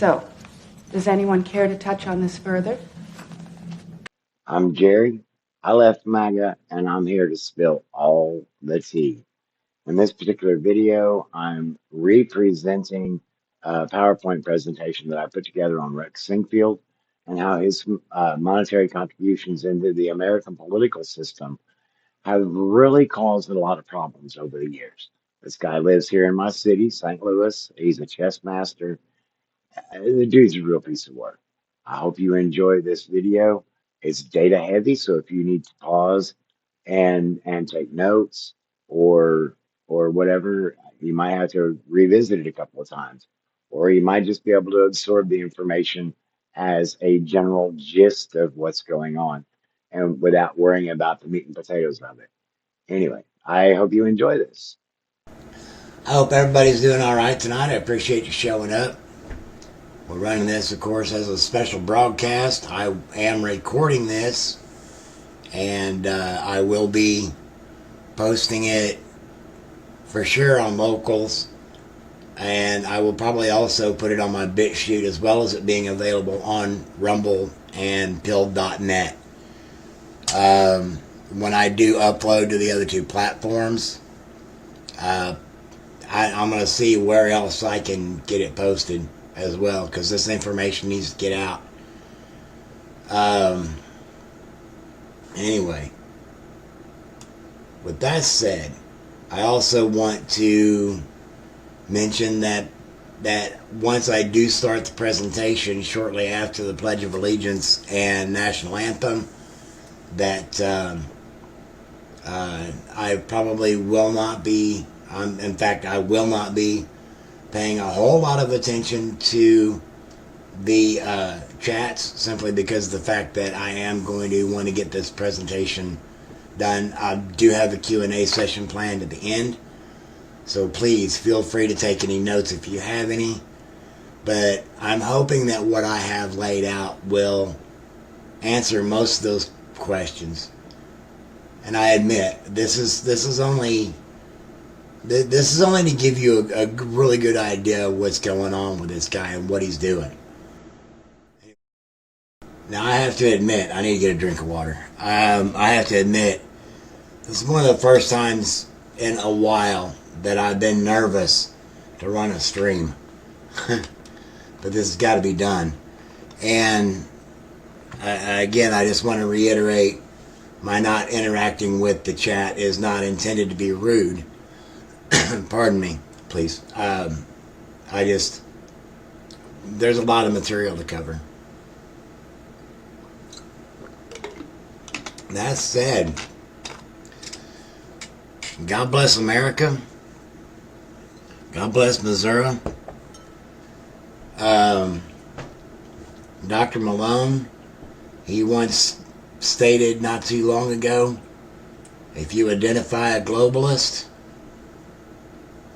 So, does anyone care to touch on this further? I'm Jerry. I left MAGA and I'm here to spill all the tea. In this particular video, I'm representing a PowerPoint presentation that I put together on Rex Sinquefield and how his monetary contributions into the American political system have really caused a lot of problems over the years. This guy lives here in my city, St. Louis. He's a chess master. The dude's a real piece of work. I hope you enjoy this video. It's data heavy, so if you need to pause and take notes or whatever, you might have to revisit it a couple of times, or you might just be able to absorb the information as a general gist of what's going on, and without worrying about the meat and potatoes of it. Anyway, I hope you enjoy this. I hope everybody's doing all right tonight. I appreciate you showing up. We're running this, of course, as a special broadcast. I am recording this, and I will be posting it for sure on Locals, and I will probably also put it on my BitChute, as well as it being available on Rumble and Pill.net. When I do upload to the other two platforms, I'm going to see where else I can get it posted as well, because this information needs to get out. Anyway, with that said, I also want to mention that once I do start the presentation shortly after the Pledge of Allegiance and National Anthem, that I probably will not be, in fact, I will not be paying a whole lot of attention to the chats, simply because of the fact that I am going to want to get this presentation done. I do have a Q&A session planned at the end, so please feel free to take any notes if you have any. But I'm hoping that what I have laid out will answer most of those questions. And I admit, this is only to give you a really good idea of what's going on with this guy and what he's doing. Now, I have to admit, I need to get a drink of water. I have to admit, this is one of the first times in a while that I've been nervous to run a stream. But this has got to be done. And again, I just want to reiterate, my not interacting with the chat is not intended to be rude. Pardon me, please. There's a lot of material to cover. That said, God bless America. God bless Missouri. Dr. Malone, he once stated not too long ago, if you identify a globalist,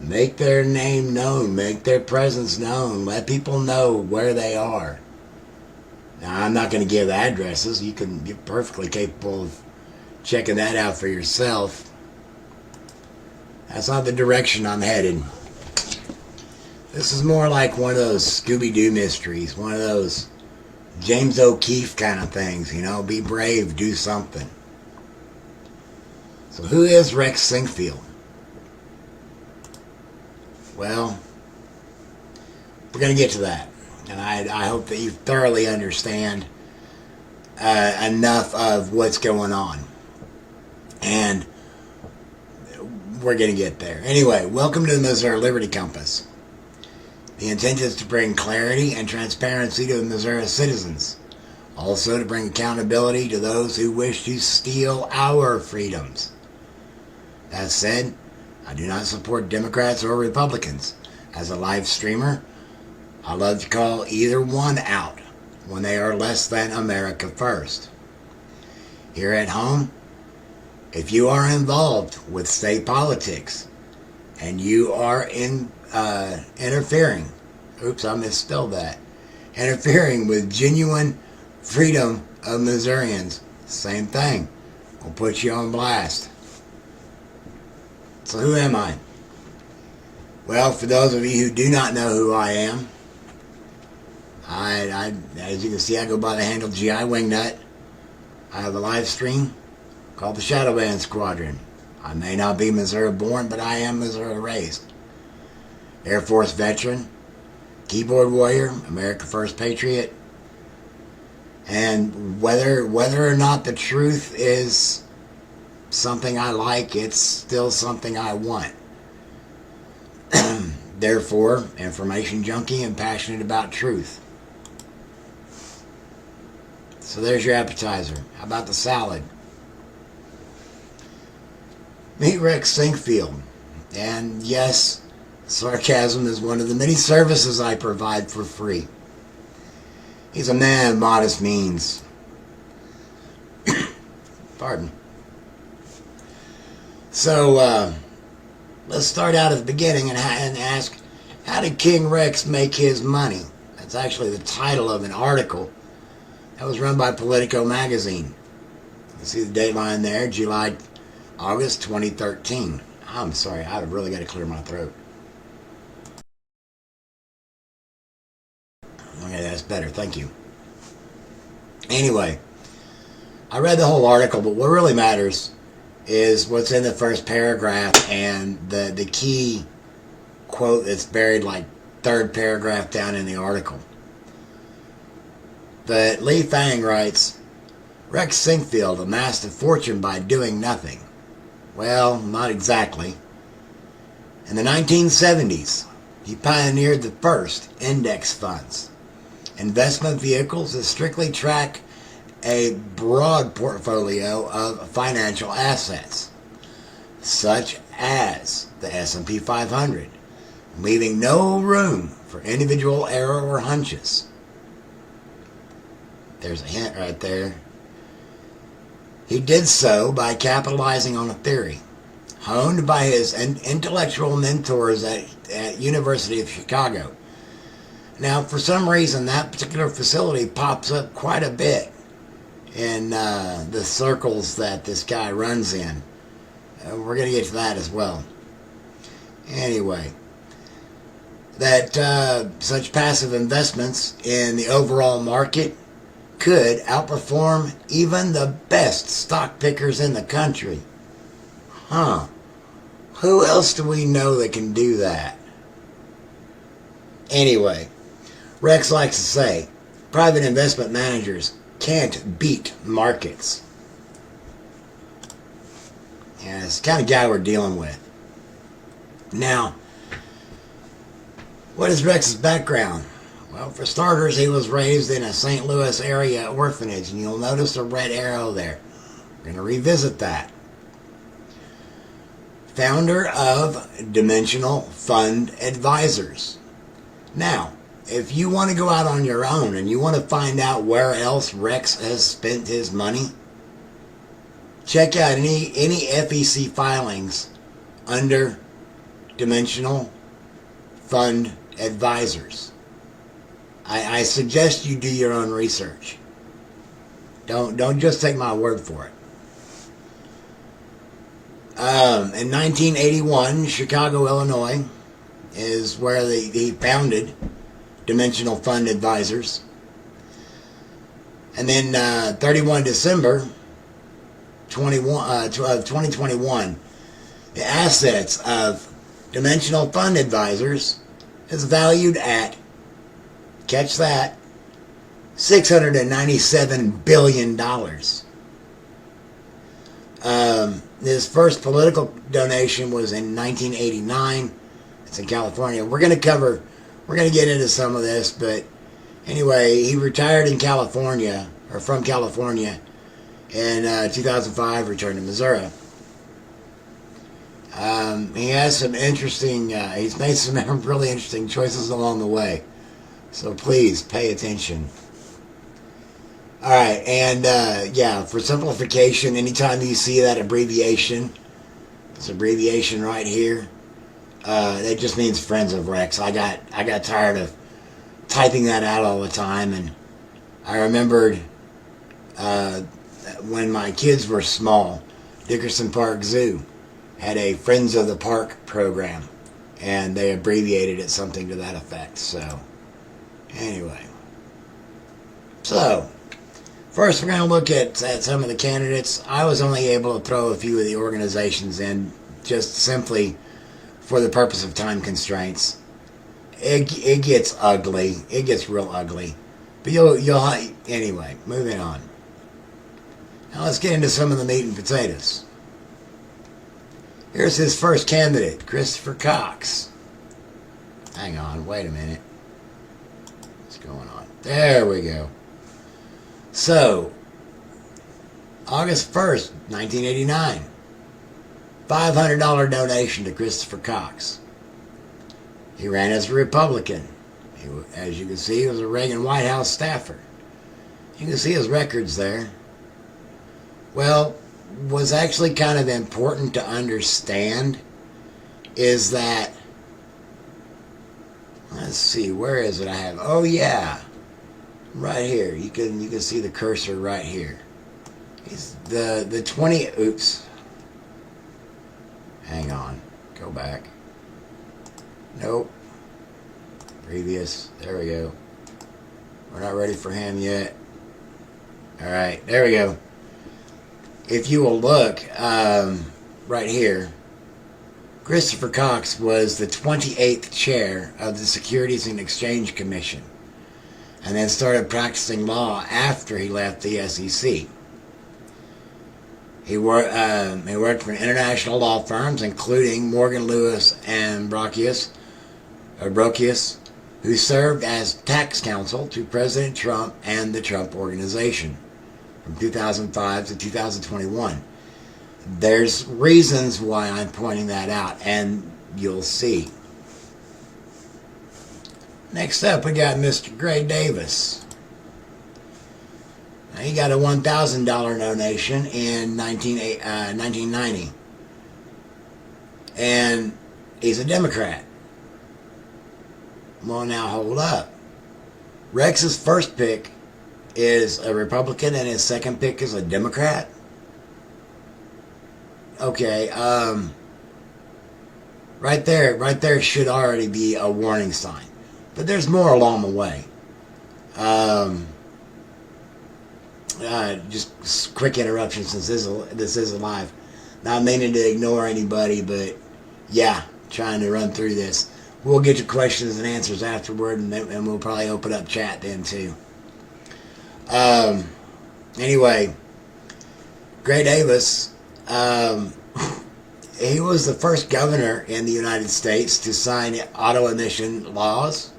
make their name known, make their presence known, let people know where they are. Now, I'm not going to give addresses. You're perfectly capable of checking that out for yourself. That's not the direction I'm headed. This is more like one of those Scooby-Doo mysteries, one of those James O'Keefe kind of things, you know, be brave, do something. So who is Rex Sinquefield? Well, we're going to get to that. And I hope that you thoroughly understand enough of what's going on. And we're going to get there. Anyway, welcome to the Missouri Liberty Compass. The intent is to bring clarity and transparency to the Missouri citizens. Also to bring accountability to those who wish to steal our freedoms. That said, I do not support Democrats or Republicans. As a live streamer, I love to call either one out when they are less than America first. Here at home, if you are involved with state politics and you are interfering, oops, I misspelled that, interfering with genuine freedom of Missourians, same thing, we'll put you on blast. So who am I? Well, for those of you who do not know who I am, As you can see, I go by the handle GI Wingnut. I have a live stream called the Shadow Band Squadron. I may not be Missouri born, but I am Missouri raised. Air Force veteran, keyboard warrior, America First patriot. And whether or not the truth is something I like, it's still something I want. Therefore, information junkie and passionate about truth. So there's your appetizer. How about the salad? Meet Rex Sinquefield. And yes, sarcasm is one of the many services I provide for free. He's a man of modest means. Pardon. So, let's start out at the beginning and ask, how did King Rex make his money? That's actually the title of an article that was run by Politico magazine. You see the date line there, August 2013. I'm sorry, I've really got to clear my throat. Okay, that's better, thank you. Anyway, I read the whole article, but what really matters is what's in the first paragraph and the key quote that's buried like third paragraph down in the article. But Lee Fang writes, Rex Sinquefield amassed a fortune by doing nothing. Well, not exactly. In the 1970s, he pioneered the first index funds, investment vehicles that strictly track a broad portfolio of financial assets, such as the S&P 500, leaving no room for individual error or hunches. There's a hint right there. He did so by capitalizing on a theory honed by his intellectual mentors at University of Chicago. Now, for some reason, that particular facility pops up quite a bit in the circles that this guy runs in. We're going to get to that as well. Anyway, that such passive investments in the overall market could outperform even the best stock pickers in the country. Who else do we know that can do that? Anyway, Rex likes to say, private investment managers can't beat markets. Yeah, it's the kind of guy we're dealing with. Now, what is Rex's background? Well, for starters, he was raised in a St. Louis area orphanage, and you'll notice a red arrow there. We're going to revisit that. Founder of Dimensional Fund Advisors. Now, if you want to go out on your own and you want to find out where else Rex has spent his money, check out any FEC filings under Dimensional Fund Advisors. I suggest you do your own research. Don't just take my word for it. In 1981, Chicago, Illinois, is where he founded Dimensional Fund Advisors. And then 31 December 2021, the assets of Dimensional Fund Advisors is valued at, catch that, $697 billion. His first political donation was in 1989. It's in California. We're going to get into some of this, but anyway, he retired in California, or from California, in 2005, returned to Missouri. He has some interesting, he's made some really interesting choices along the way. So please pay attention. All right, and yeah, for simplification, anytime you see that abbreviation, this abbreviation right here, that just means Friends of Rex. I got tired of typing that out all the time, and I remembered when my kids were small, Dickerson Park Zoo had a Friends of the Park program, and they abbreviated it something to that effect. So, anyway, So, first we're going to look at some of the candidates. I was only able to throw a few of the organizations in just simply for the purpose of time constraints. It gets ugly. It gets real ugly. But anyway, moving on. Now let's get into some of the meat and potatoes. Here's his first candidate, Christopher Cox. Hang on, wait a minute. What's going on? There we go. So, August 1st, 1989. $500 donation to Christopher Cox. He ran as a Republican. As you can see, he was a Reagan White House staffer. You can see his records there. Well, what's actually kind of important to understand is that, let's see, where is it I have? Oh yeah, right here. You can see the cursor right here. He's the 20. Oops. Hang on. Go back. Nope. Previous. There we go. We're not ready for him yet. All right. There we go. If you will look right here, Christopher Cox was the 28th chair of the Securities and Exchange Commission, and then started practicing law after he left the SEC. He worked for international law firms, including Morgan Lewis and Brokius, who served as tax counsel to President Trump and the Trump Organization from 2005 to 2021. There's reasons why I'm pointing that out, and you'll see. Next up, we got Mr. Gray Davis. Now, he got a $1,000 donation in 1990. And he's a Democrat. Well, now hold up. Rex's first pick is a Republican and his second pick is a Democrat? Okay, right there should already be a warning sign. But there's more along the way. Just quick interruption since this is live. Not meaning to ignore anybody, but yeah, trying to run through this. We'll get to questions and answers afterward, and we'll probably open up chat then too. Anyway, Gray Davis, he was the first governor in the United States to sign auto emission laws.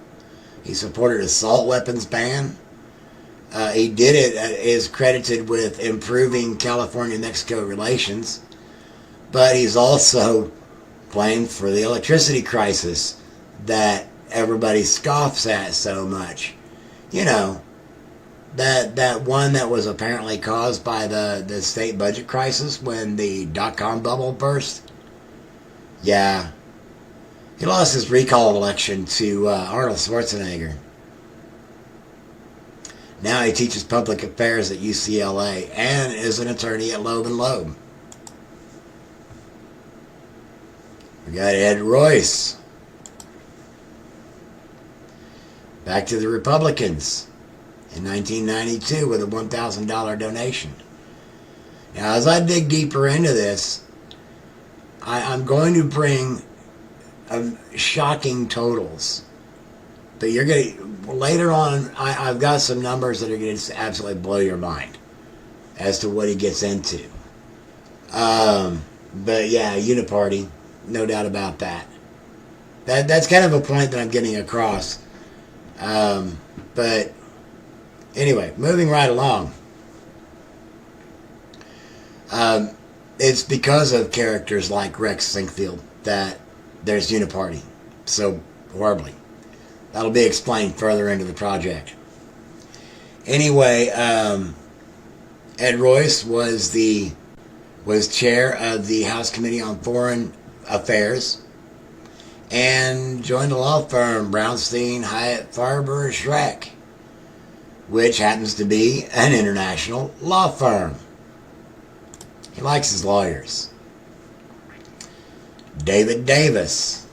He supported assault weapons ban. He did it, is credited with improving California-Mexico relations, but he's also blamed for the electricity crisis that everybody scoffs at so much. You know, that one that was apparently caused by the state budget crisis when the dot-com bubble burst. Yeah. He lost his recall election to Arnold Schwarzenegger. Now he teaches public affairs at UCLA and is an attorney at Loeb & Loeb. We got Ed Royce. Back to the Republicans in 1992 with a $1,000 donation. Now, as I dig deeper into this, I'm going to bring shocking totals. But you're going to, later on, I've got some numbers that are going to absolutely blow your mind as to what he gets into. But yeah, Uniparty, no doubt about that. That's kind of a point that I'm getting across. But anyway, moving right along. It's because of characters like Rex Sinquefield that there's Uniparty so horribly. That'll be explained further into the project. Anyway, Ed Royce was chair of the House Committee on Foreign Affairs and joined a law firm, Brownstein, Hyatt, Farber, Schreck, which happens to be an international law firm. He likes his lawyers. David Davis.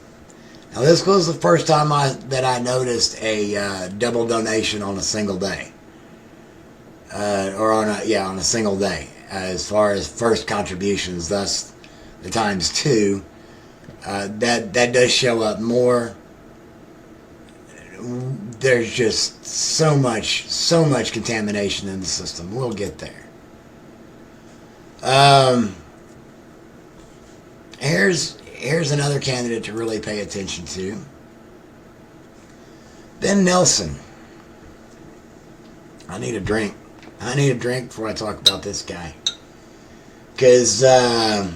Now, this was the first time that I noticed a double donation on a single day. or on a single day, as far as first contributions, thus the times two. That does show up more. There's just so much contamination in the system. We'll get there. Here's another candidate to really pay attention to. Ben Nelson. I need a drink. Before I talk about this guy. Because this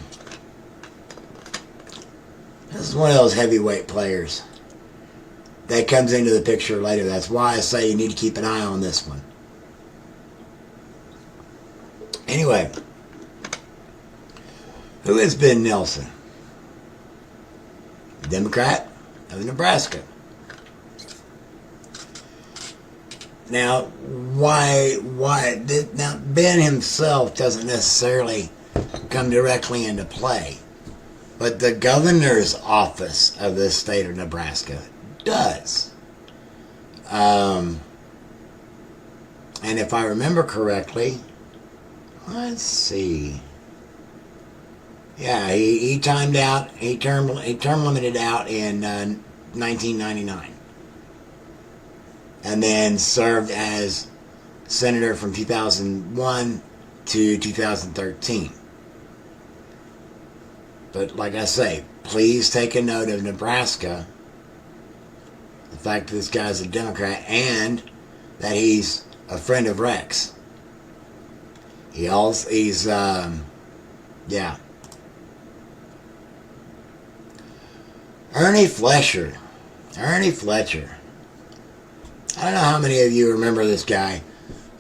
is one of those heavyweight players that comes into the picture later. That's why I say you need to keep an eye on this one. Anyway, who is Ben Nelson? Democrat of Nebraska. Now, now Ben himself doesn't necessarily come directly into play, but the governor's office of the state of Nebraska does. And if I remember correctly, let's see. Yeah, he term limited out in 1999. And then served as senator from 2001 to 2013. But like I say, please take a note of Nebraska, the fact that this guy's a Democrat, and that he's a friend of Rex. He's Ernie Fletcher. I don't know how many of you remember this guy.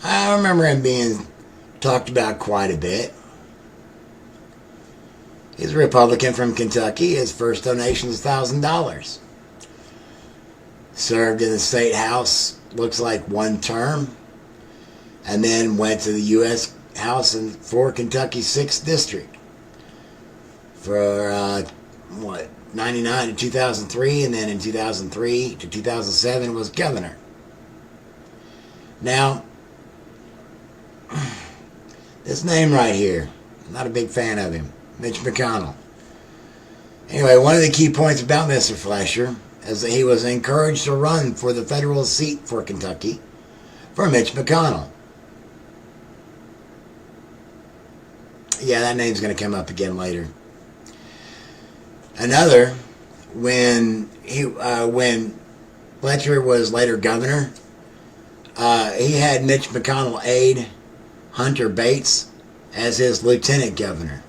I remember him being talked about quite a bit. He's a Republican from Kentucky. His first donation is $1,000. Served in the state house, looks like one term, and then went to the U.S. House for Kentucky's 6th District for, 99 to 2003, and then in 2003 to 2007 was governor. Now, this name right here, I'm not a big fan of him, Mitch McConnell. Anyway, one of the key points about Mr. Fletcher is that he was encouraged to run for the federal seat for Kentucky for Mitch McConnell. Yeah, that name's going to come up again later. Another, when Fletcher was later governor, he had Mitch McConnell aide Hunter Bates as his lieutenant governor.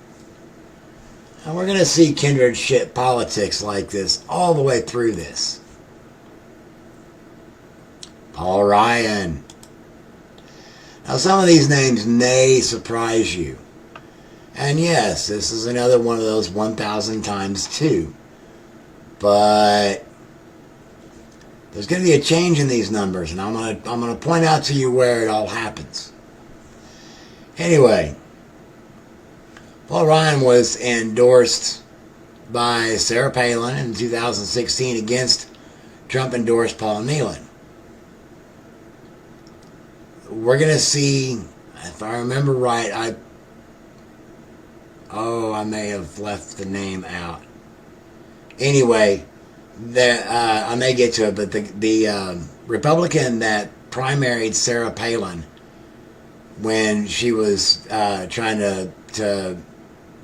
And we're going to see kindred shit politics like this all the way through this. Paul Ryan. Now, some of these names may surprise you. And yes, this is another one of those 1,000 times 2. But there's going to be a change in these numbers, and I'm going to point out to you where it all happens. Anyway, Paul Ryan was endorsed by Sarah Palin in 2016 against Trump-endorsed Paul Nehlen. We're going to see, if I remember right, I may have left the name out. Anyway, I may get to it, but the Republican that primaried Sarah Palin when she was trying to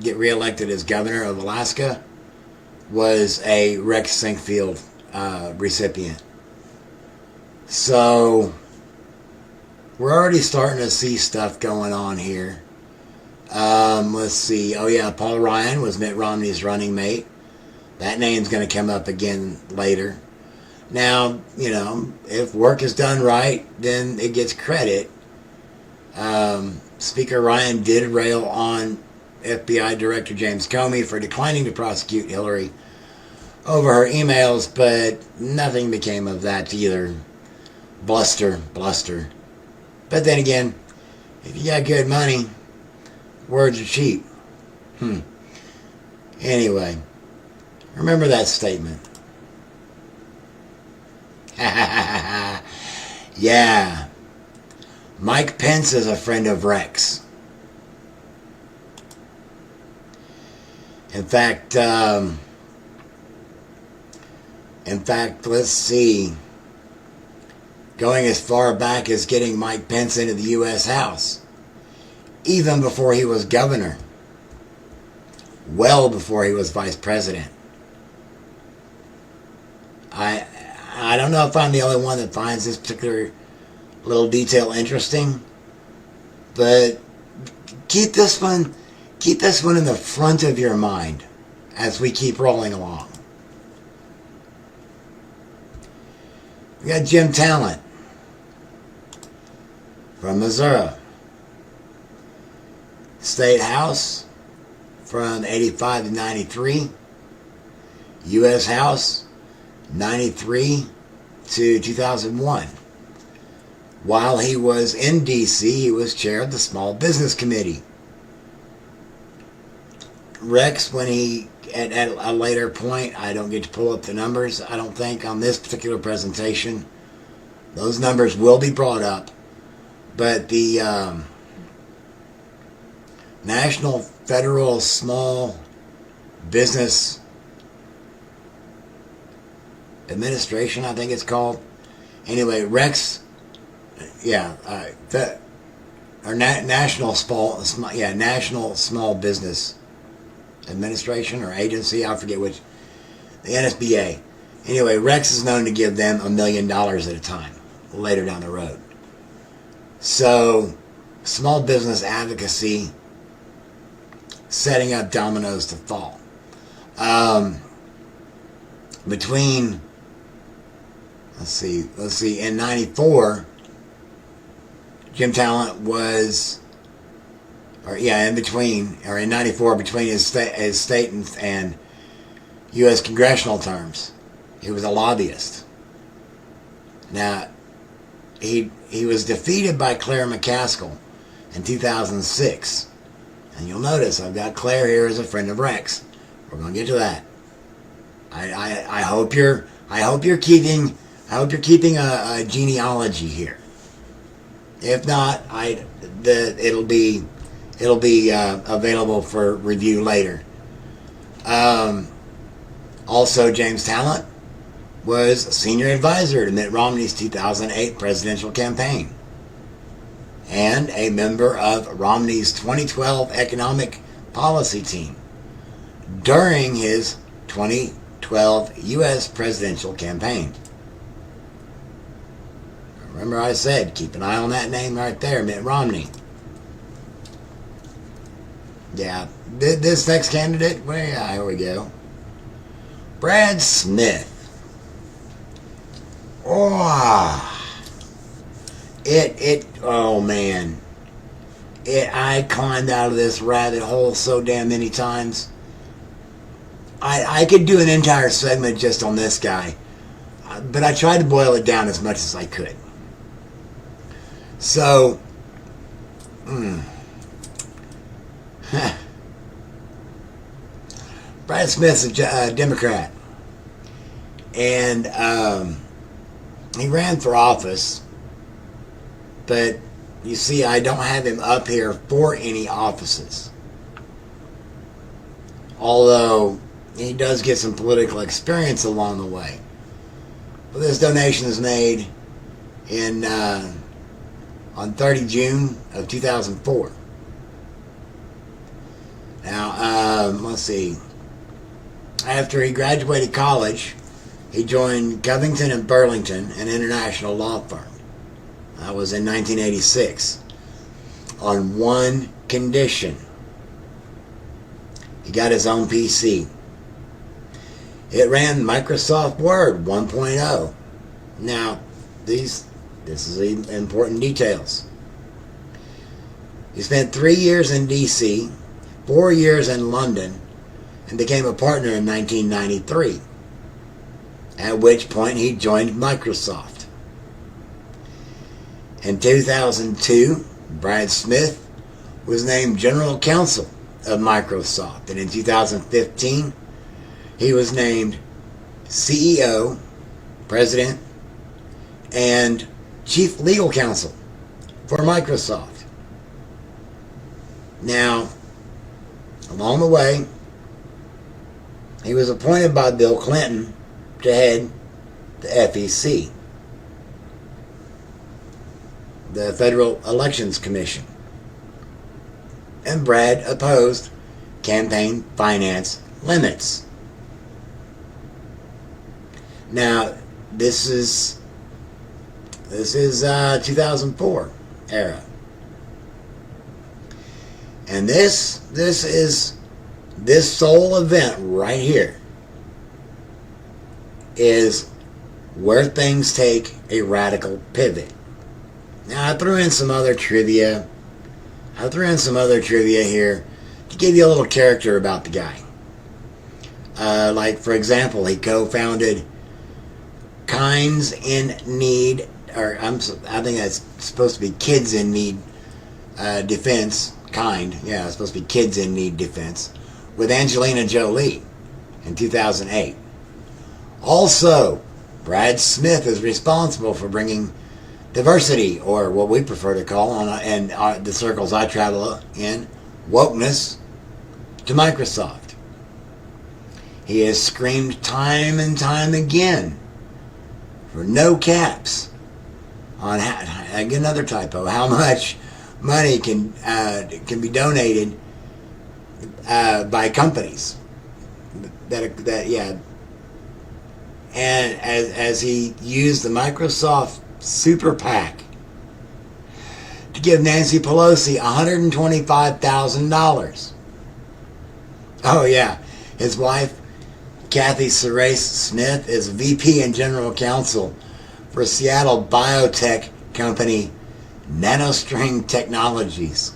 get reelected as governor of Alaska was a Rex Sinquefield recipient. So we're already starting to see stuff going on here. Let's see. Oh yeah, Paul Ryan was Mitt Romney's running mate. That name's going to come up again later. Now, if work is done right, then it gets credit. Speaker Ryan did rail on FBI Director James Comey for declining to prosecute Hillary over her emails, but nothing became of that either. Bluster. But then again, if you got good money, words are cheap. Anyway, remember that statement. Yeah. Mike Pence is a friend of Rex. In fact, let's see. Going as far back as getting Mike Pence into the U.S. House, even before he was governor, well before he was vice president. I don't know if I'm the only one that finds this particular little detail interesting, but keep this one in the front of your mind as we keep rolling along. We got Jim Talent from Missouri. State House from 85 to 93. U.S. House 93 to 2001. While he was in D.C., he was chair of the Small Business Committee. Rex, when he, at a later point, I don't get to pull up the numbers, I don't think, on this particular presentation. Those numbers will be brought up. But the National Federal Small Business Administration, I think it's called. Anyway, Rex, National Small Business Administration or Agency, I forget which, the NSBA. Anyway, Rex is known to give them $1 million at a time later down the road. So, small business advocacy, setting up dominoes to fall. Between, let's see, in 94, Jim Talent was, in 94, between his state and U.S. congressional terms, he was a lobbyist. Now, he was defeated by Claire McCaskill in 2006. And you'll notice I've got Claire here as a friend of Rex. We're going to get to that. I hope you're keeping a genealogy here. If not, it'll be available for review later. Also, James Talent was a senior advisor to Mitt Romney's 2008 presidential campaign and a member of Romney's 2012 economic policy team during his 2012 U.S. presidential campaign. Remember I said, keep an eye on that name right there, Mitt Romney. Yeah, this next candidate, here we go. Brad Smith. Oh man. I climbed out of this rabbit hole so damn many times. I could do an entire segment just on this guy, but I tried to boil it down as much as I could. So, Brad Smith's a Democrat, and he ran for office, but you see, I don't have him up here for any offices. Although he does get some political experience along the way. But this donation is made on 30 June of 2004. Now, let's see. After he graduated college, he joined Covington and Burlington, an international law firm. That was in 1986. On one condition. He got his own PC. It ran Microsoft Word 1.0. Now, this is important details. He spent 3 years in D.C., 4 years in London, and became a partner in 1993, at which point he joined Microsoft. In 2002, Brad Smith was named General Counsel of Microsoft, and in 2015, he was named CEO, President, and Chief Legal Counsel for Microsoft. Now, along the way, he was appointed by Bill Clinton to head the FEC, the Federal Elections Commission. And Brad opposed campaign finance limits. Now, this is 2004 era, and this sole event right here is where things take a radical pivot. Now, I threw in some other trivia. Here to give you a little character about the guy. Like, for example, he co-founded Kinds in Need, or I think that's supposed to be Kids in Need Defense. It's supposed to be Kids in Need Defense, with Angelina Jolie in 2008. Also, Brad Smith is responsible for bringing diversity, or what we prefer to call in the circles I travel in, wokeness, to Microsoft. He has screamed time and time again for no caps on another typo, how much money can be donated by companies and as he used the Microsoft Super PAC to give Nancy Pelosi $125,000. Oh yeah, his wife Kathy Sarace Smith is VP and General Counsel for Seattle biotech company NanoString Technologies.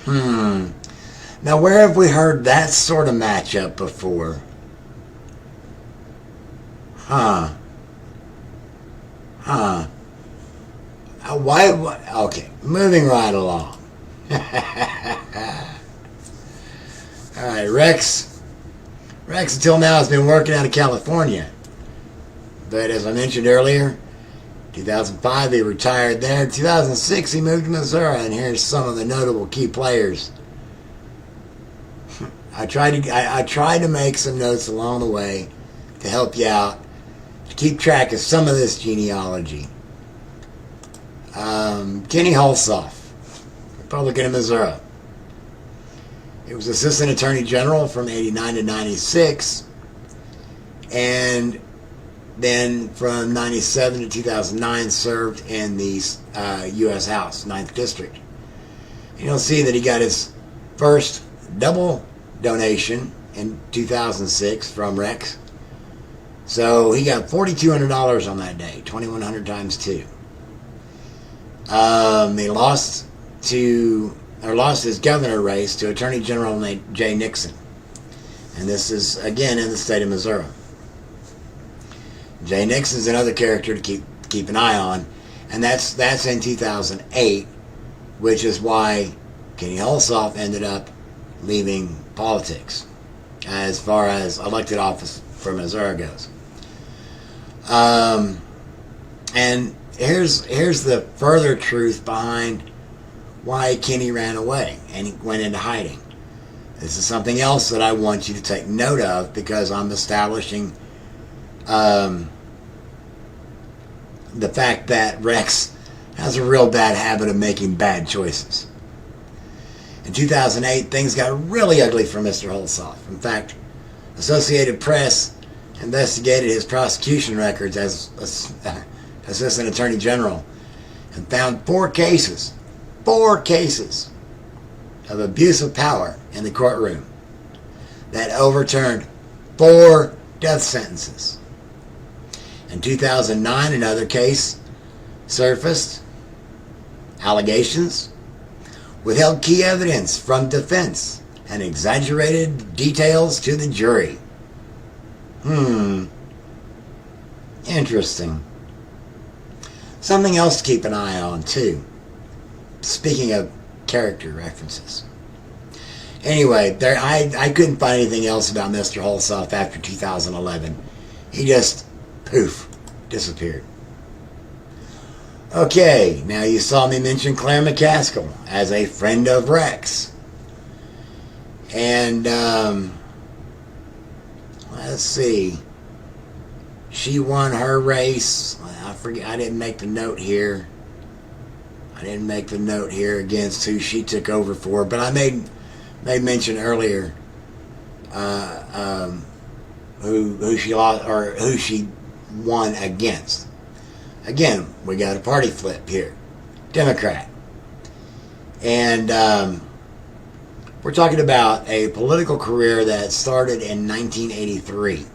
Now, where have we heard that sort of matchup before? Why? Okay, moving right along. All right, Rex until now has been working out of California. But as I mentioned earlier, 2005 he retired there. 2006 he moved to Missouri, and here's some of the notable key players. I tried to make some notes along the way to help you out, to keep track of some of this genealogy. Kenny Hulshoff, Republican of Missouri. He was Assistant Attorney General from 89 to 96, and then from 97 to 2009 served in the U.S. House, 9th District. And you'll see that he got his first double donation in 2006 from Rex. So he got $4,200 on that day, 2,100 times 2. He lost his governor race to Attorney General Jay Nixon. And this is, again, in the state of Missouri. Jay Nixon's another character to keep an eye on. And that's in 2008, which is why Kenny Hulshoff ended up leaving politics as far as elected office for Missouri goes. And here's the further truth behind why Kenny ran away and he went into hiding. This is something else that I want you to take note of, because I'm establishing the fact that Rex has a real bad habit of making bad choices. In 2008, things got really ugly for Mr. Hulshoff. In fact, Associated Press investigated his prosecution records as Assistant Attorney General and found four cases of abuse of power in the courtroom that overturned 4 death sentences. In 2009, another case surfaced, allegations, withheld key evidence from defense, and exaggerated details to the jury. Interesting. Something else to keep an eye on, too. Speaking of character references. Anyway, I couldn't find anything else about Mr. Hulshoff after 2011. He just, poof, disappeared. Okay, now you saw me mention Claire McCaskill as a friend of Rex. And, let's see. She won her race. I forget, I didn't make the note here. Against who she took over for, but I made mention earlier who she lost or who she won against. Again, we got a party flip here, Democrat, and we're talking about a political career that started in 1983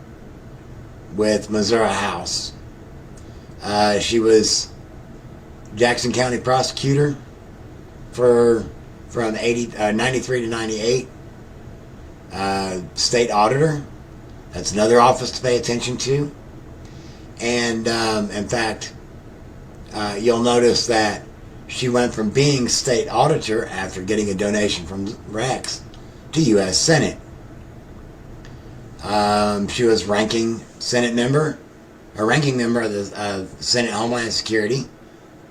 with Missouri House. She was Jackson County prosecutor from 93 to 98. State auditor. That's another office to pay attention to. And in fact, you'll notice that she went from being state auditor after getting a donation from Rex to U.S. Senate. She was ranking member of the Senate Homeland Security,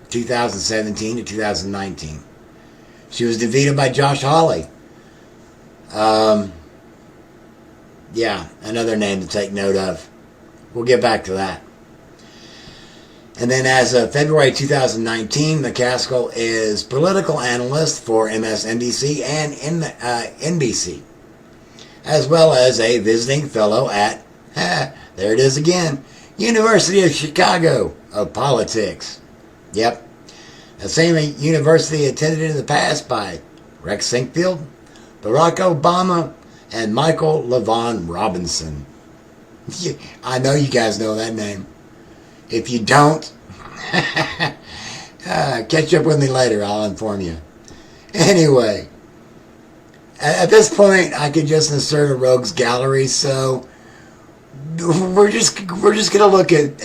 2017 to 2019. She was defeated by Josh Hawley. Yeah, another name to take note of. We'll get back to that. And then as of February 2019, McCaskill is political analyst for MSNBC and NBC, as well as a visiting fellow at, there it is again, University of Chicago of Politics. Yep, the same university attended in the past by Rex Sinquefield, Barack Obama, and Michael LaVaughn Robinson. I know you guys know that name. If you don't, catch up with me later. I'll inform you. Anyway, at this point, I could just insert a rogues gallery. So we're just gonna look at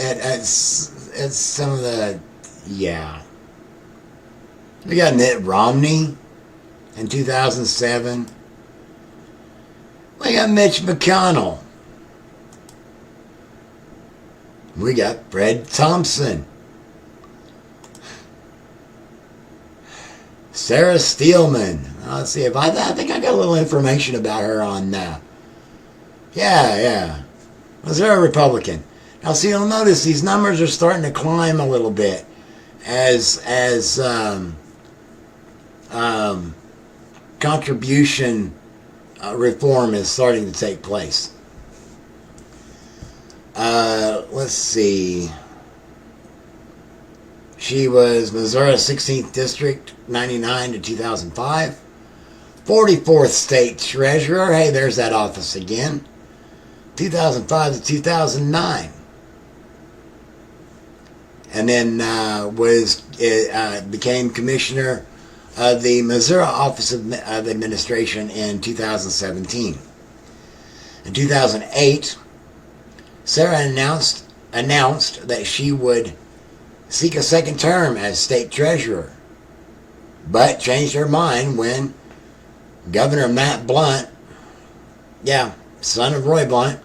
some of the We got Mitt Romney in 2007. We got Mitch McConnell. We got Fred Thompson. Sarah Steelman. Let's see if I think I got a little information about her on Missouri Republican. Now see, you'll notice these numbers are starting to climb a little bit as contribution reform is starting to take place. Let's see. She was Missouri 16th District, 99 to 2005. 44th State Treasurer. Hey, there's that office again. 2005 to 2009. And then became Commissioner of the Missouri Office of Administration in 2017. In 2008, Sarah announced that she would seek a second term as state treasurer, but changed her mind when Governor Matt Blunt, son of Roy Blunt,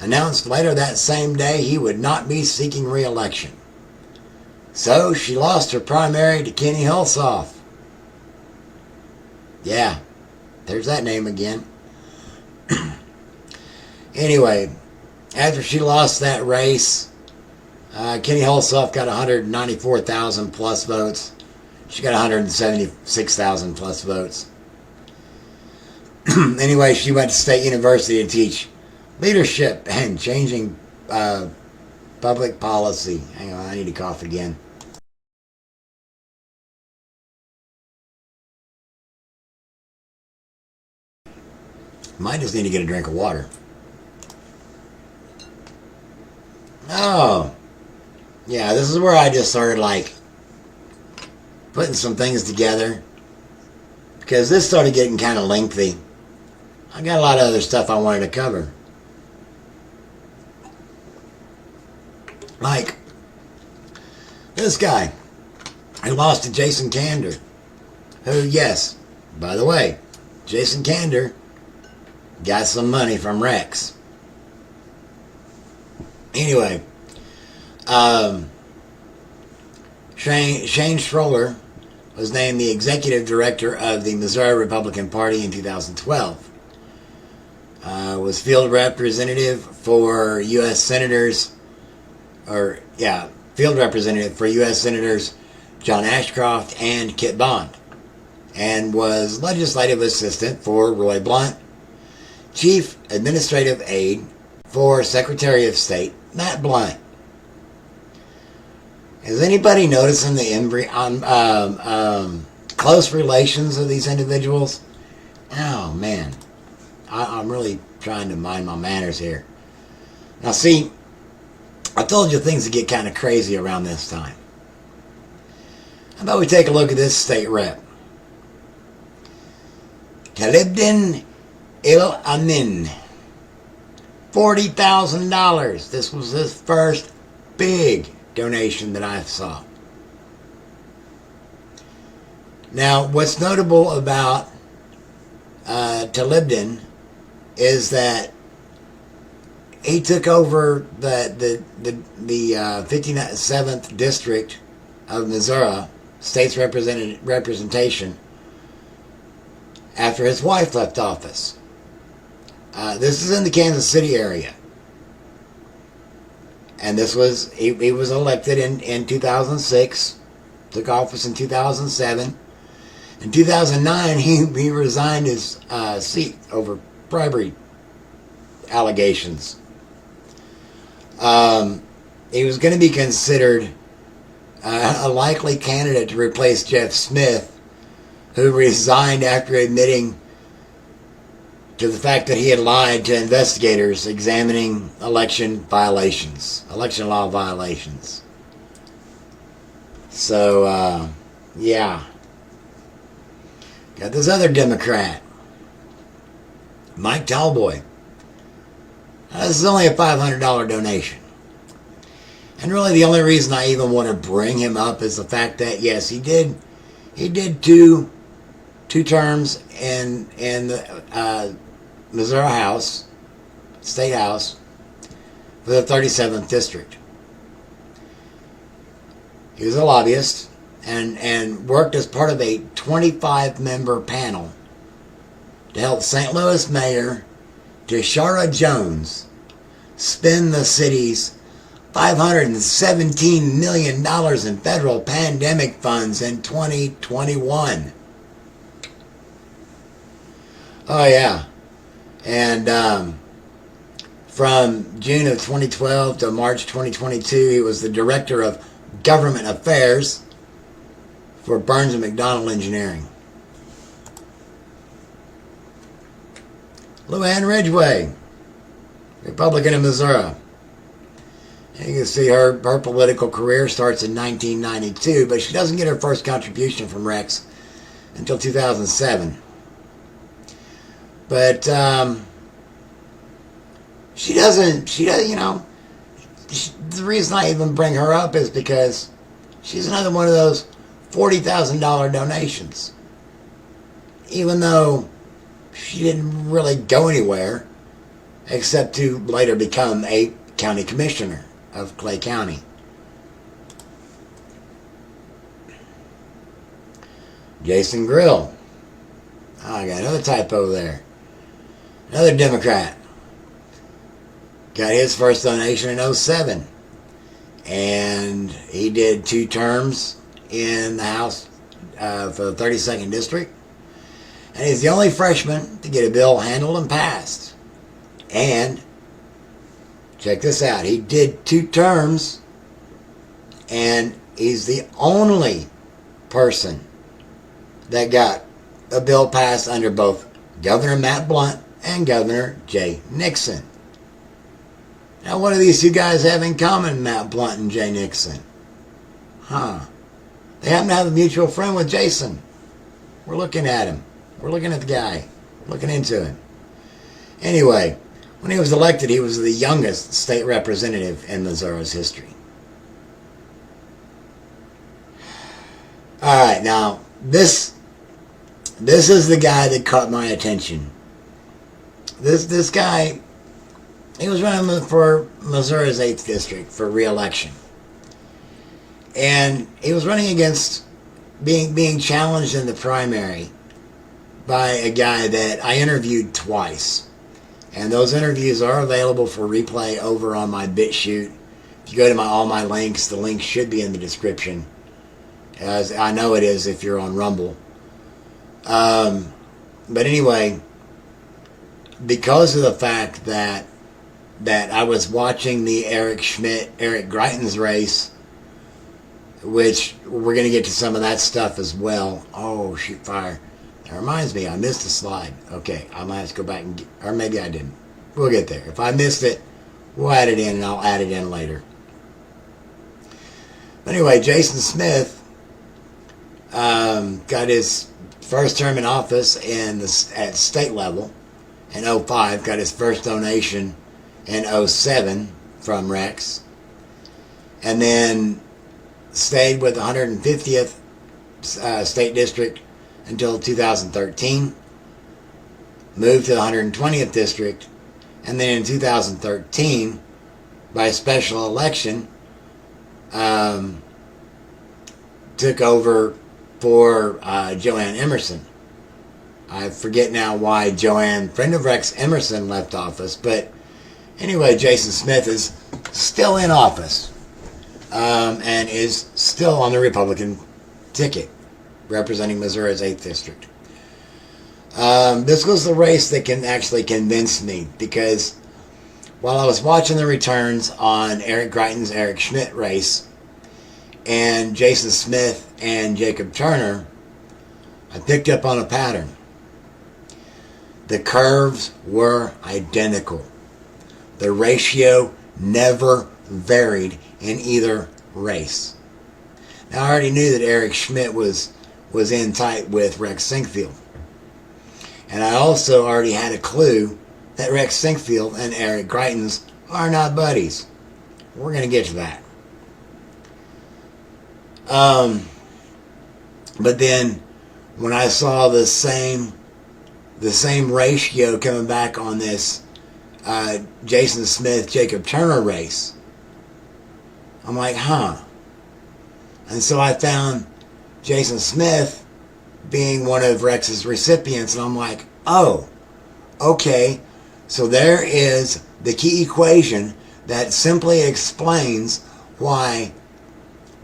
announced later that same day he would not be seeking re-election. So she lost her primary to Kenny Hulshoff. Yeah, there's that name again. Anyway, after she lost that race, Kenny Hulshoff got 194,000 plus votes. She got 176,000 plus votes. Anyway, she went to State University to teach leadership and changing public policy. Hang on, I need to cough again. Might just need to get a drink of water. Oh, yeah, this is where I just started putting some things together, because this started getting kind of lengthy. I got a lot of other stuff I wanted to cover. Like this guy who lost to Jason Kander, who, yes, by the way, Jason Kander got some money from Rex. Anyway, Shane Schroller was named the executive director of the Missouri Republican Party in 2012. Was field representative for U.S. Senators, field representative for U.S. Senators John Ashcroft and Kit Bond, and was legislative assistant for Roy Blunt, chief administrative aide for Secretary of State Matt Blunt. Is anybody noticing the close relations of these individuals? Oh man, I'm really trying to mind my manners here. Now see, I told you things would get kind of crazy around this time. How about we take a look at this state rep? Talibdin Il-Amin. $40,000. This was his first big donation that I saw. Now, what's notable about Talibdin is that he took over the 57th district of Missouri, state's representation, after his wife left office. This is in the Kansas City area. And this was, he was elected in 2006, took office in 2007. In 2009, he resigned his seat over bribery allegations. He was going to be considered a likely candidate to replace Jeff Smith, who resigned after admitting to the fact that he had lied to investigators examining election law violations. So, yeah. Got this other Democrat, Mike Tallboy. This is only a $500 donation. And really the only reason I even want to bring him up is the fact that, yes, he did two terms in the Missouri House, State House, for the 37th District. He was a lobbyist and worked as part of a 25-member panel to help St. Louis Mayor Tashara Jones spend the city's $517 million in federal pandemic funds in 2021. Oh, yeah. And from June of 2012 to March 2022, he was the Director of Government Affairs for Burns and McDonnell Engineering. Luann Ridgway, Republican of Missouri. You can see her political career starts in 1992, but she doesn't get her first contribution from Rex until 2007. But she doesn't, you know, the reason I even bring her up is because she's another one of those $40,000 donations. Even though she didn't really go anywhere except to later become a county commissioner of Clay County. Jason Grill. Oh, I got another typo there. Another Democrat. Got his first donation in 2007. And he did 2 terms in the House for the 32nd District. And he's the only freshman to get a bill handled and passed. And, check this out, he did 2 terms, and he's the only person that got a bill passed under both Governor Matt Blunt and Governor Jay Nixon. Now, what do these 2 guys have in common, Matt Blunt and Jay Nixon? They happen to have a mutual friend with Jason. We're looking at him. We're looking at the guy. Looking into him. Anyway, when he was elected, he was the youngest state representative in Missouri's history. All right, now, this is the guy that caught my attention. This guy, he was running for Missouri's 8th district for re-election. And he was running against being challenged in the primary by a guy that I interviewed twice. And those interviews are available for replay over on my BitChute. If you go to all my links, the link should be in the description, as I know it is if you're on Rumble. But anyway, because of the fact that I was watching the Eric Greitens race, which we're going to get to some of that stuff as well. Oh, shoot fire. That reminds me, I missed a slide. Okay, I might have to go back and or maybe I didn't. We'll get there. If I missed it, we'll add it in and I'll add it in later. But anyway, Jason Smith got his first term in office at state level in 2005, got his first donation in 2007 from Rex, and then stayed with the 150th state district until 2013, moved to the 120th district, and then in 2013, by a special election, took over for Joanne Emerson. I forget now why Joanne, friend of Rex Emerson, left office, but anyway, Jason Smith is still in office and is still on the Republican ticket, representing Missouri's 8th District. This was the race that can actually convince me, because while I was watching the returns on Eric Greitens' Eric Schmidt race and Jason Smith and Jacob Turner, I picked up on a pattern. The curves were identical. The ratio never varied in either race. Now, I already knew that Eric Schmidt was in tight with Rex Sinquefield. And I also already had a clue that Rex Sinquefield and Eric Greitens are not buddies. We're going to get to that. But then when I saw the same ratio coming back on this Jason Smith, Jacob Turner race, I'm like, huh. And so I found Jason Smith being one of Rex's recipients, and I'm like, oh, okay, so there is the key equation that simply explains why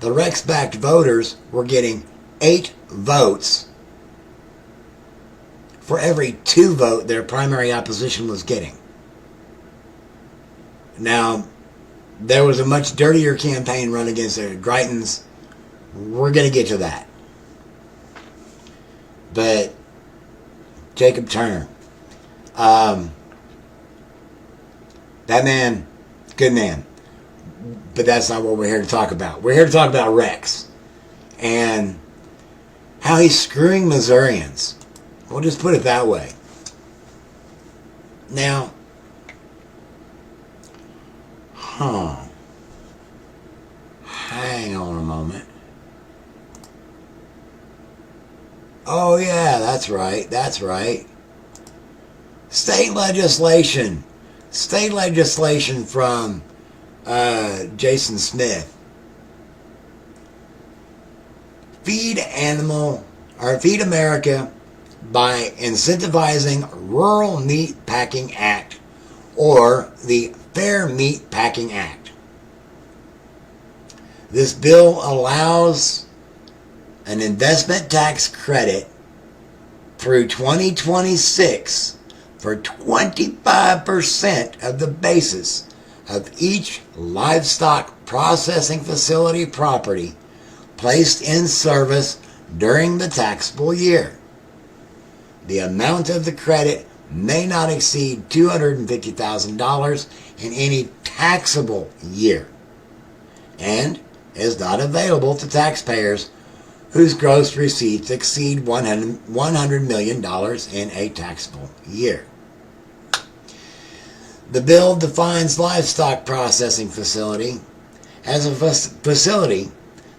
the Rex-backed voters were getting 8 votes for every 2 vote their primary opposition was getting. Now, there was a much dirtier campaign run against Greitens. We're going to get to that. But Jacob Turner, that man, good man. But that's not what we're here to talk about. We're here to talk about Rex and how he's screwing Missourians. We'll just put it that way. Now, hang on a moment. Oh yeah, that's right. State legislation from Jason Smith. Feed America by incentivizing Rural Meat Packing Act, or the Fair Meat Packing Act. This bill allows an investment tax credit through 2026 for 25% of the basis of each livestock processing facility property placed in service during the taxable year. The amount of the credit may not exceed $250,000 in any taxable year, and is not available to taxpayers whose gross receipts exceed $100 million in a taxable year. The bill defines livestock processing facility as a facility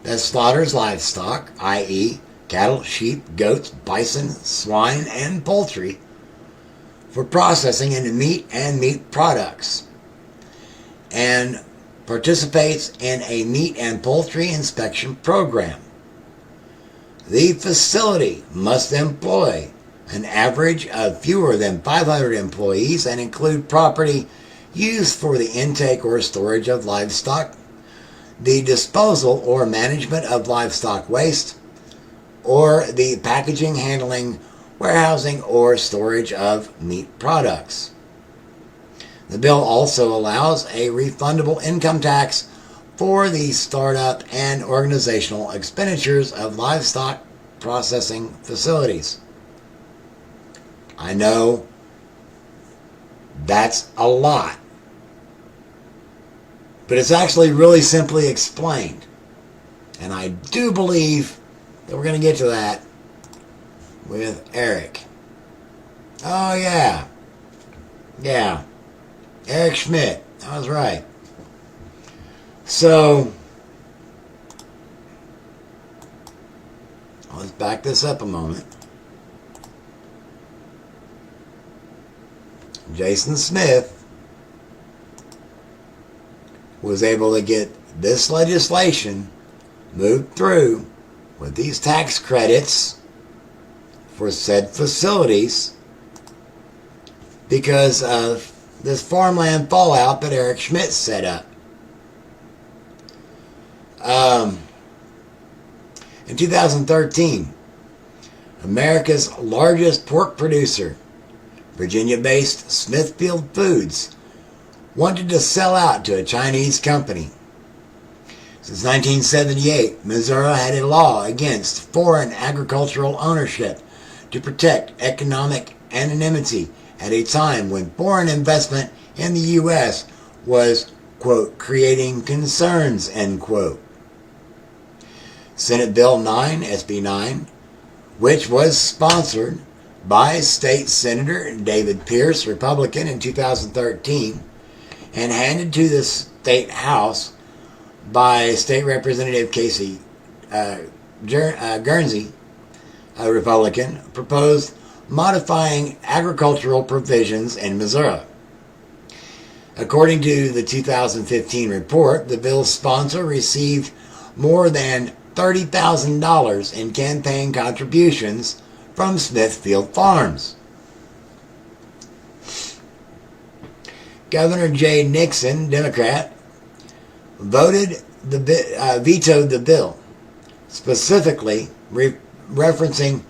that slaughters livestock, i.e., cattle, sheep, goats, bison, swine, and poultry, for processing into meat and meat products. And participates in a meat and poultry inspection program. The facility must employ an average of fewer than 500 employees and include property used for the intake or storage of livestock, the disposal or management of livestock waste, or the packaging, handling, warehousing, or storage of meat products. The bill also allows a refundable income tax for the startup and organizational expenditures of livestock processing facilities. I know that's a lot, but it's actually really simply explained. And I do believe that we're going to get to that with Eric. Oh, yeah. Yeah. Eric Schmidt. I was right. So, let's back this up a moment. Jason Smith was able to get this legislation moved through with these tax credits for said facilities because of this farmland fallout that Eric Schmidt set up. In 2013, America's largest pork producer, Virginia-based Smithfield Foods, wanted to sell out to a Chinese company. Since 1978, Missouri had a law against foreign agricultural ownership to protect economic anonymity at a time when foreign investment in the U.S. was, quote, creating concerns, end quote. Senate Bill 9, SB 9, which was sponsored by State Senator David Pierce, Republican, in 2013, and handed to the State House by State Representative Casey Guernsey, a Republican, proposed modifying agricultural provisions in Missouri. According to the 2015 report, the bill's sponsor received more than $30,000 in campaign contributions from Smithfield Farms. Governor Jay Nixon, Democrat, vetoed the bill, specifically referencing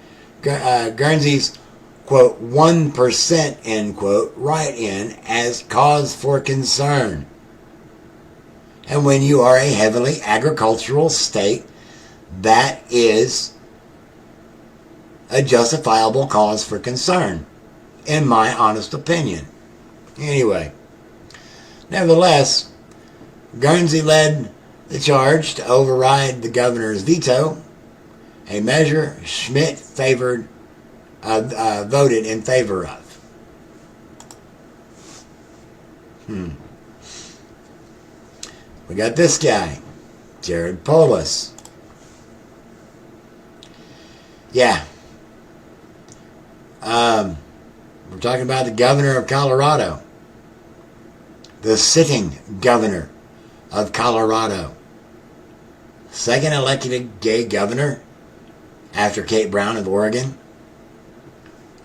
Guernsey's, quote, 1%, end quote, write-in as cause for concern. And when you are a heavily agricultural state, that is a justifiable cause for concern, in my honest opinion. Anyway, nevertheless, Guernsey led the charge to override the governor's veto, a measure Schmidt voted in favor of. We got this guy, Jared Polis. Yeah. We're talking about the governor of Colorado. The sitting governor of Colorado. Second elected gay governor after Kate Brown of Oregon.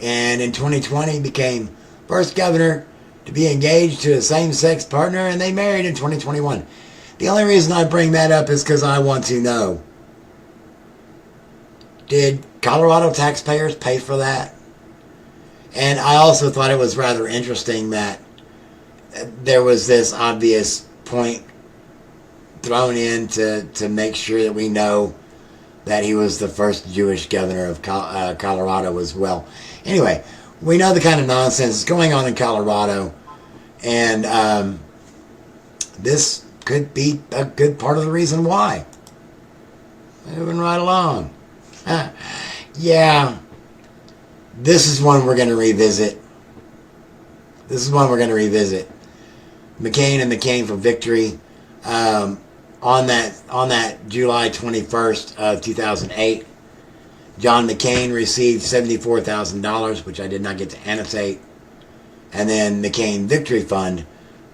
And in 2020 became first governor to be engaged to a same-sex partner, and they married in 2021. The only reason I bring that up is because I want to know, did Colorado taxpayers pay for that? And I also thought it was rather interesting that there was this obvious point thrown in to make sure that we know that he was the first Jewish governor of Colorado as well. Anyway, we know the kind of nonsense that's going on in Colorado, and this could be a good part of the reason why. Moving right along. Yeah, this is one we're going to revisit. McCain and McCain for victory. On that July 21st of 2008, John McCain received $74,000, which I did not get to annotate. And then McCain Victory Fund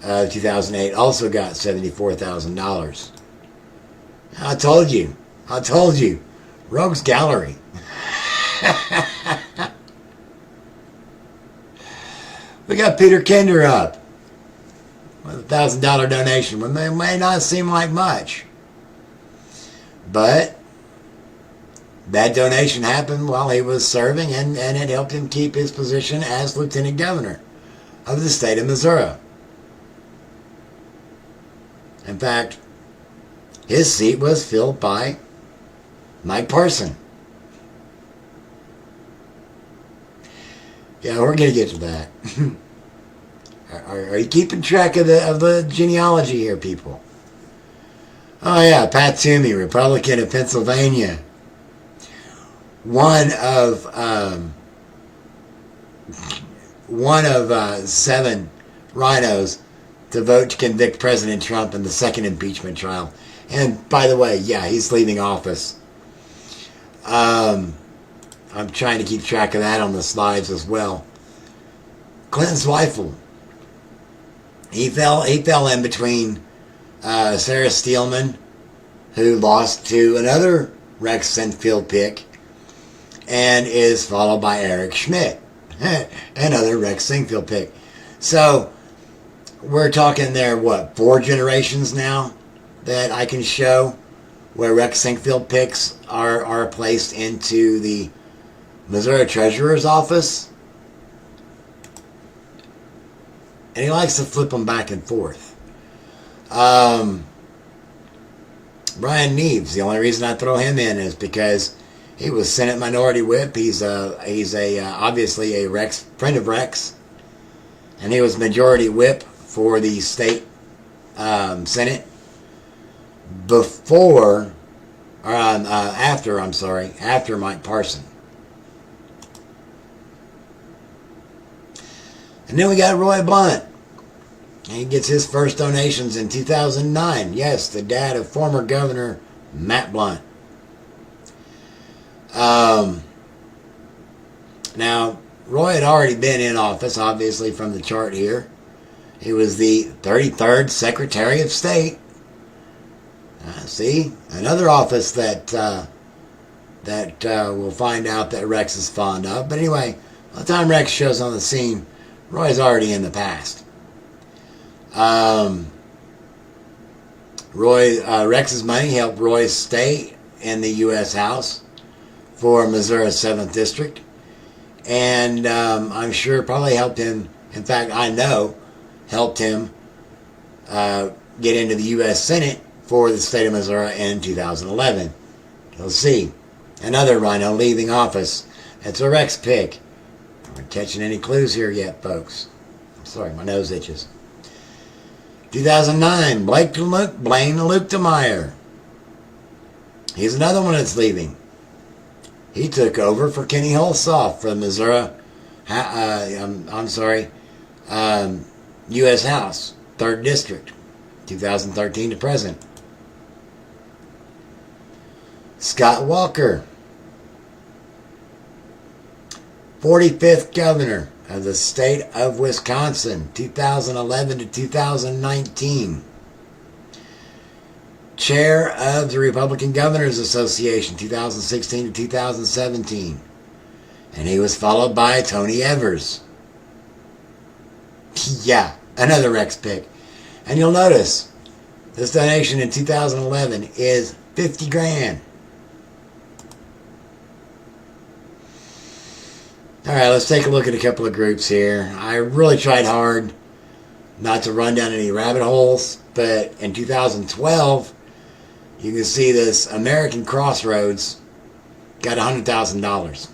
2008 also got $74,000. I told you. Rogues Gallery. We got Peter Kinder up with a $1,000 donation. Well, it may not seem like much, but that donation happened while he was serving, and it helped him keep his position as lieutenant governor of the state of Missouri. In fact, his seat was filled by Mike Parson. Yeah, we're going to get to that. Are you keeping track of the genealogy here, people? Oh yeah, Pat Toomey, Republican of Pennsylvania. One of 7 rhinos to vote to convict President Trump in the second impeachment trial. And by the way, yeah, he's leaving office. I'm trying to keep track of that on the slides as well. Clinton Zweifel. He fell in between Sarah Steelman, who lost to another Rex Sinquefield pick, and is followed by Eric Schmidt, another Rex Sinquefield pick. So we're talking there, 4 generations now that I can show where Rex Sinquefield picks are placed into the Missouri Treasurer's office. And he likes to flip them back and forth. Brian Neves, the only reason I throw him in is because he was Senate Minority Whip. He's obviously a Rex friend of Rex, and he was Majority Whip for the state Senate after Mike Parson. And then we got Roy Blunt. He gets his first donations in 2009. Yes, the dad of former Governor Matt Blunt. Now, Roy had already been in office, obviously, from the chart here. He was the 33rd Secretary of State. See, another office that we'll find out that Rex is fond of. But anyway, by the time Rex shows on the scene, Roy's already in the past. Rex's money helped Roy stay in the U.S. House for Missouri's 7th District. And I'm sure probably helped him, in fact, I know, helped him get into the U.S. Senate for the state of Missouri in 2011. You'll see. Another rhino leaving office. That's a Rex pick. Aren't catching any clues here yet, folks. I'm sorry, my nose itches. 2009, Blaine Luetkemeyer. He's another one that's leaving. He took over for Kenny Hulshoff from Missouri. U.S. House, 3rd District, 2013 to present. Scott Walker, 45th Governor of the state of Wisconsin, 2011 to 2019. Chair of the Republican Governors Association, 2016 to 2017. And he was followed by Tony Evers. Yeah, another Rex pick. And you'll notice, this donation in 2011 is $50,000. Alright, let's take a look at a couple of groups here. I really tried hard not to run down any rabbit holes, but in 2012, you can see this American Crossroads got $100,000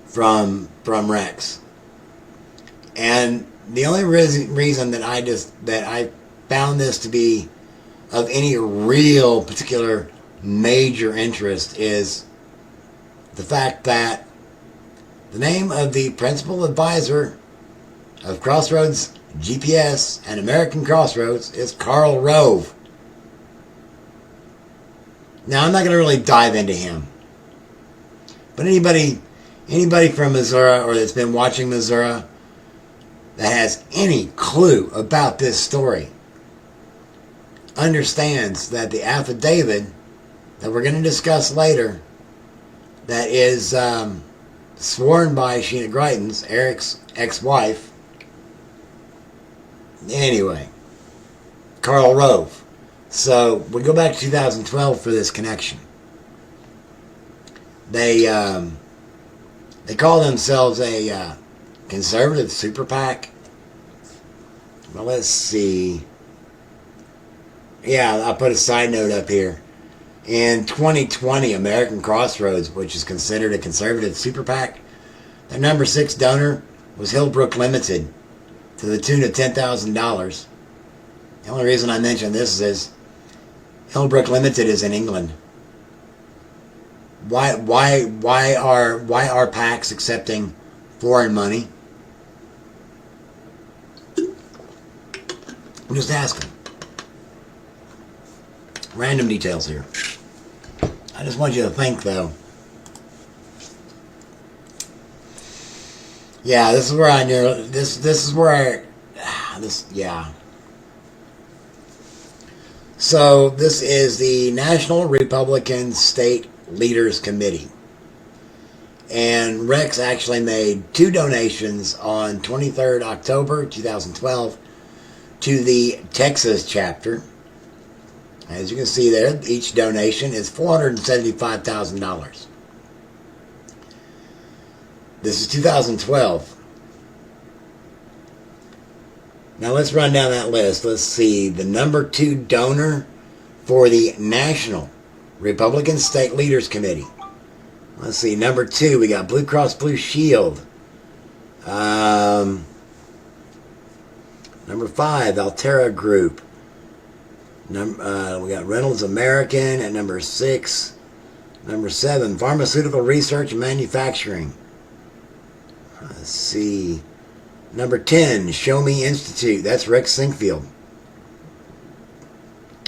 from Rex. And the only reason that I found this to be of any real particular major interest is the fact that the name of the principal advisor of Crossroads GPS and American Crossroads is Karl Rove. Now, I'm not going to really dive into him, but anybody from Missouri or that's been watching Missouri that has any clue about this story understands that the affidavit that we're going to discuss later, that is sworn by Sheena Greitens, Eric's ex-wife, anyway, Karl Rove. So we go back to 2012 for this connection. They call themselves a conservative super PAC. Well, let's see. Yeah, I'll put a side note up here. In 2020, American Crossroads, which is considered a conservative super PAC, the number 6 donor was Hillbrook Limited to the tune of $10,000. The only reason I mention this is Hillbrook Limited is in England. Why are PACs accepting foreign money? I'm just asking. Random details here. I just want you to think, though. Yeah, this is where I knew this is where yeah. So this is the National Republican State Leaders Committee. And Rex actually made 2 donations on 23rd October 2012 to the Texas chapter. As you can see there, each donation is $475,000. This is 2012. Now let's run down that list. Let's see. The number 2 donor for the National Republican State Leaders Committee. Let's see. Number 2, we got Blue Cross Blue Shield. Number 5, Altera Group. We got Reynolds American at number 6. Number 7, Pharmaceutical Research and Manufacturing. Let's see. Number 10, Show Me Institute. That's Rex Sinquefield.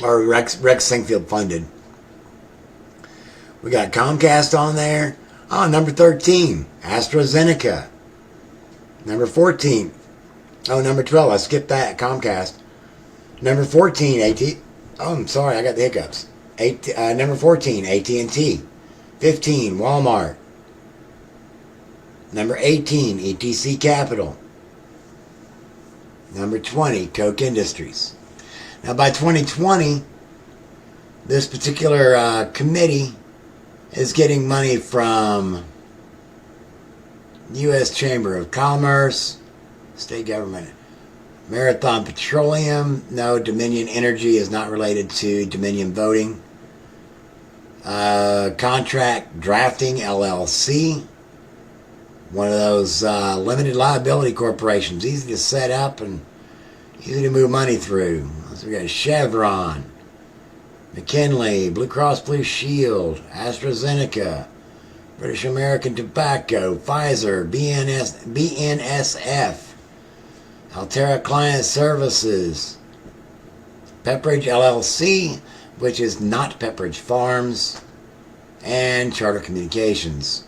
Or Rex Sinquefield funded. We got Comcast on there. Oh, number 13, AstraZeneca. Number 14. Oh, number 12, I skipped that, Comcast. Number 14, AT. Oh, I'm sorry, I got the hiccups. Number 14, AT&T. 15, Walmart. Number 18, ETC Capital. Number 20, Koch Industries. Now, by 2020, this particular committee is getting money from U.S. Chamber of Commerce, state government, Marathon Petroleum. No, Dominion Energy is not related to Dominion Voting. Contract Drafting LLC. One of those limited liability corporations, easy to set up and easy to move money through. So we got Chevron, McKinley, Blue Cross Blue Shield, AstraZeneca, British American Tobacco, Pfizer, BNSF, Altera Client Services, Pepperidge LLC, which is not Pepperidge Farms, and Charter Communications.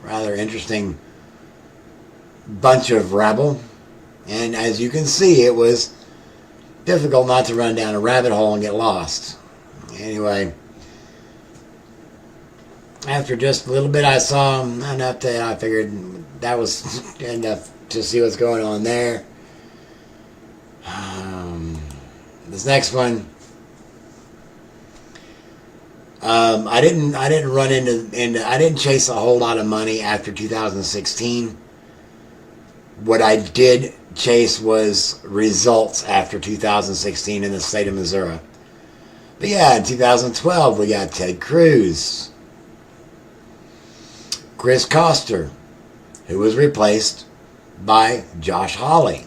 Rather interesting bunch of rabble. And as you can see, it was difficult not to run down a rabbit hole and get lost. Anyway, after just a little bit I saw enough that I figured that was enough to see what's going on there. This next one, I didn't run into I didn't chase a whole lot of money after 2016. What I did chase was results after 2016 in the state of Missouri. But yeah, in 2012 we got Ted Cruz, Chris Koster, who was replaced by Josh Hawley.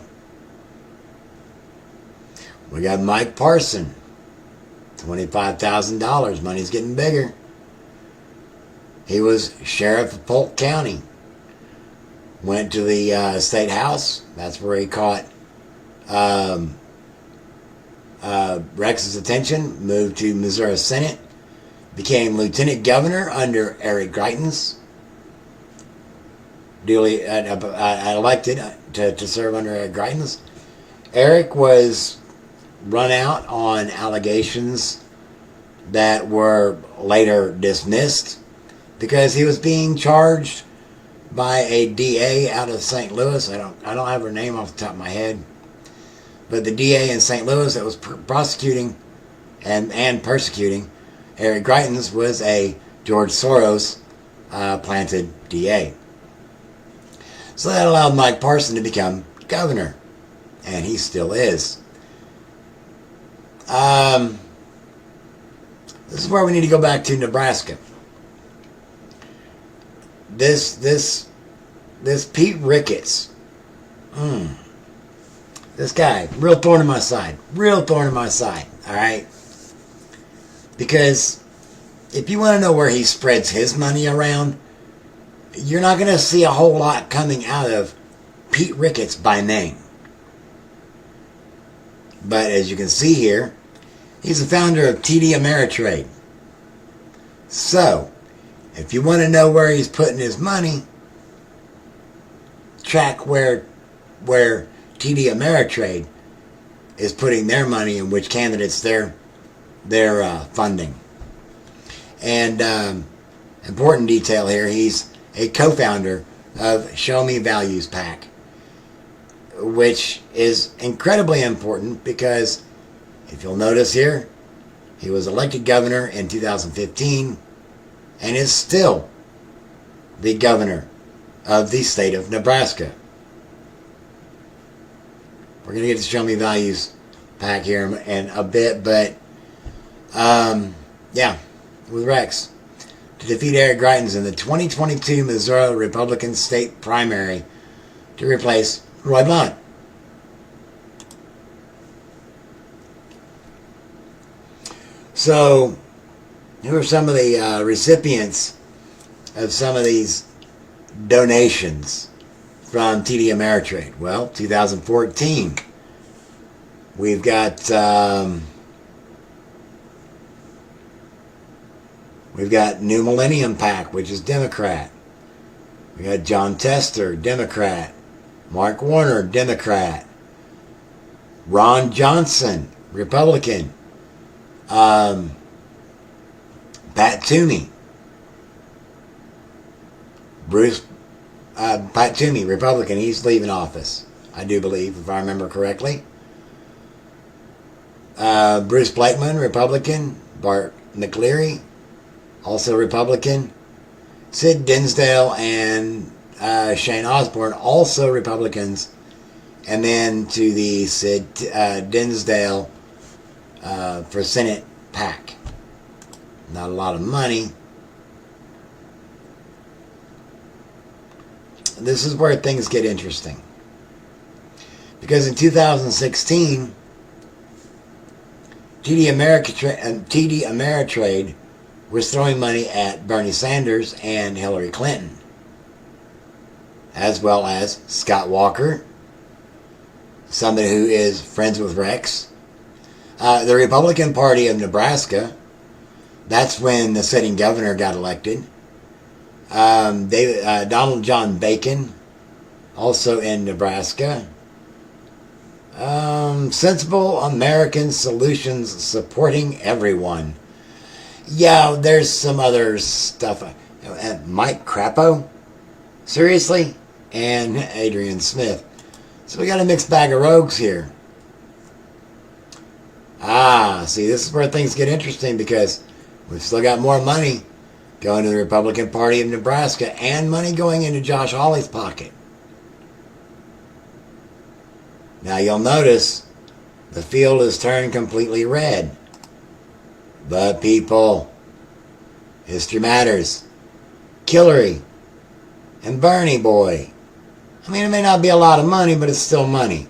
We got Mike Parson, $25,000. Money's getting bigger. He was sheriff of Polk County. Went to the state house. That's where he caught Rex's attention. Moved to Missouri Senate. Became lieutenant governor under Eric Greitens. duly elected to serve under Eric Greitens. Eric was run out on allegations that were later dismissed because he was being charged by a DA out of St. Louis. I don't have her name off the top of my head, but the DA in St. Louis that was prosecuting and persecuting Eric Greitens was a George Soros planted DA. So that allowed Mike Parson to become governor, and he still is. This is where we need to go back to Nebraska. This Pete Ricketts, this guy, real thorn in my side, all right? Because if you want to know where he spreads his money around, you're not going to see a whole lot coming out of Pete Ricketts by name. But as you can see here, he's the founder of TD Ameritrade. So, if you want to know where he's putting his money, track where TD Ameritrade is putting their money and which candidates they're funding. And important detail here, he's a co-founder of Show Me Values PAC, which is incredibly important because if you'll notice here, he was elected governor in 2015 and is still the governor of the state of Nebraska. We're going to get to Show Me Values PAC here in a bit, but yeah, with Rex to defeat Eric Greitens in the 2022 Missouri Republican state primary to replace Roy Blunt. So, who are some of the recipients of some of these donations from TD Ameritrade? Well, 2014, we've got New Millennium PAC, which is Democrat. We got John Tester, Democrat. Mark Warner, Democrat. Ron Johnson, Republican. Pat Toomey. Pat Toomey, Republican. He's leaving office, I do believe, if I remember correctly. Bruce Blakeman, Republican. Bart McCleary, also Republican. Sid Dinsdale and Shane Osborne, also Republicans. And then to the Sid Dinsdale for Senate PAC. Not a lot of money. This is where things get interesting. Because in 2016, TD Ameritrade was throwing money at Bernie Sanders and Hillary Clinton, as well as Scott Walker, somebody who is friends with Rex. The Republican Party of Nebraska, that's when the sitting governor got elected. Donald John Bacon, also in Nebraska. Sensible American Solutions Supporting Everyone. Yeah, there's some other stuff. Mike Crapo? Seriously? And Adrian Smith. So we got a mixed bag of rogues here. See, this is where things get interesting because we've still got more money going to the Republican Party of Nebraska and money going into Josh Hawley's pocket. Now you'll notice the field has turned completely red. But people, history matters. Hillary and Bernie boy. I mean, it may not be a lot of money, but it's still money.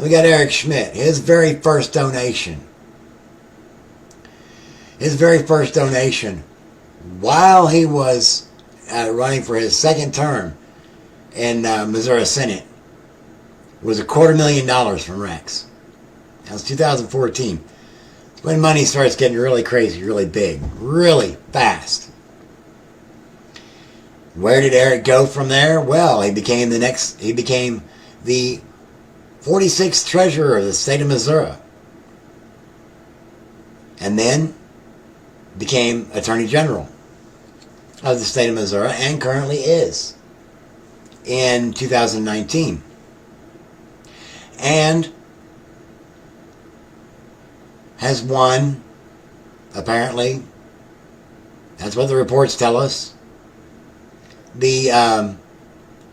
We got Eric Schmidt, his very first donation. While he was running for his second term in Missouri Senate was $250,000 from Rex. That was 2014. when money starts getting really crazy, really big, really fast. Where did Eric go from there? Well, he became the 46th treasurer of the state of Missouri. And then became Attorney General of the state of Missouri, and currently is in 2019. And has won, apparently, that's what the reports tell us, the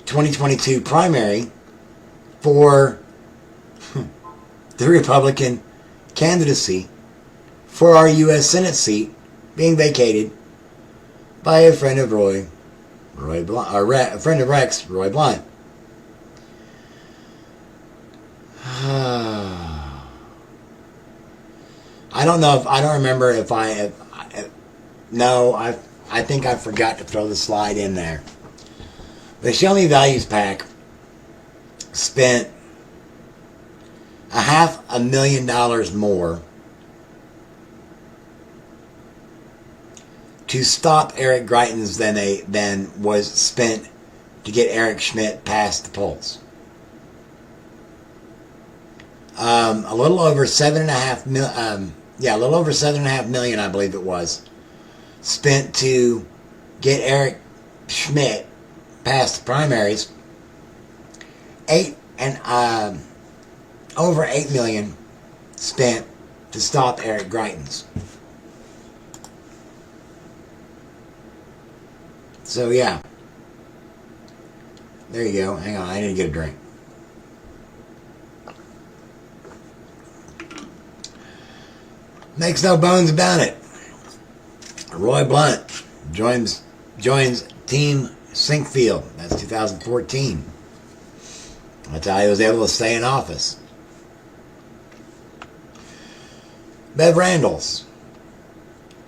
2022 primary for the Republican candidacy for our U.S. Senate seat being vacated by a friend of Roy Blunt, or a friend of Rex, Roy Blunt. I don't know if I don't remember if I think I forgot to throw the slide in there. The Show Me Values PAC spent $500,000 more to stop Eric Greitens than was spent to get Eric Schmidt past the polls. A little over $7.5 million, I believe it was, spent to get Eric Schmidt past the primaries. Over $8 million spent to stop Eric Greitens. So yeah, there you go. Hang on, I need to get a drink. Makes no bones about it. Roy Blunt joins Team Sinquefield. That's 2014. That's how he was able to stay in office. Bev Randalls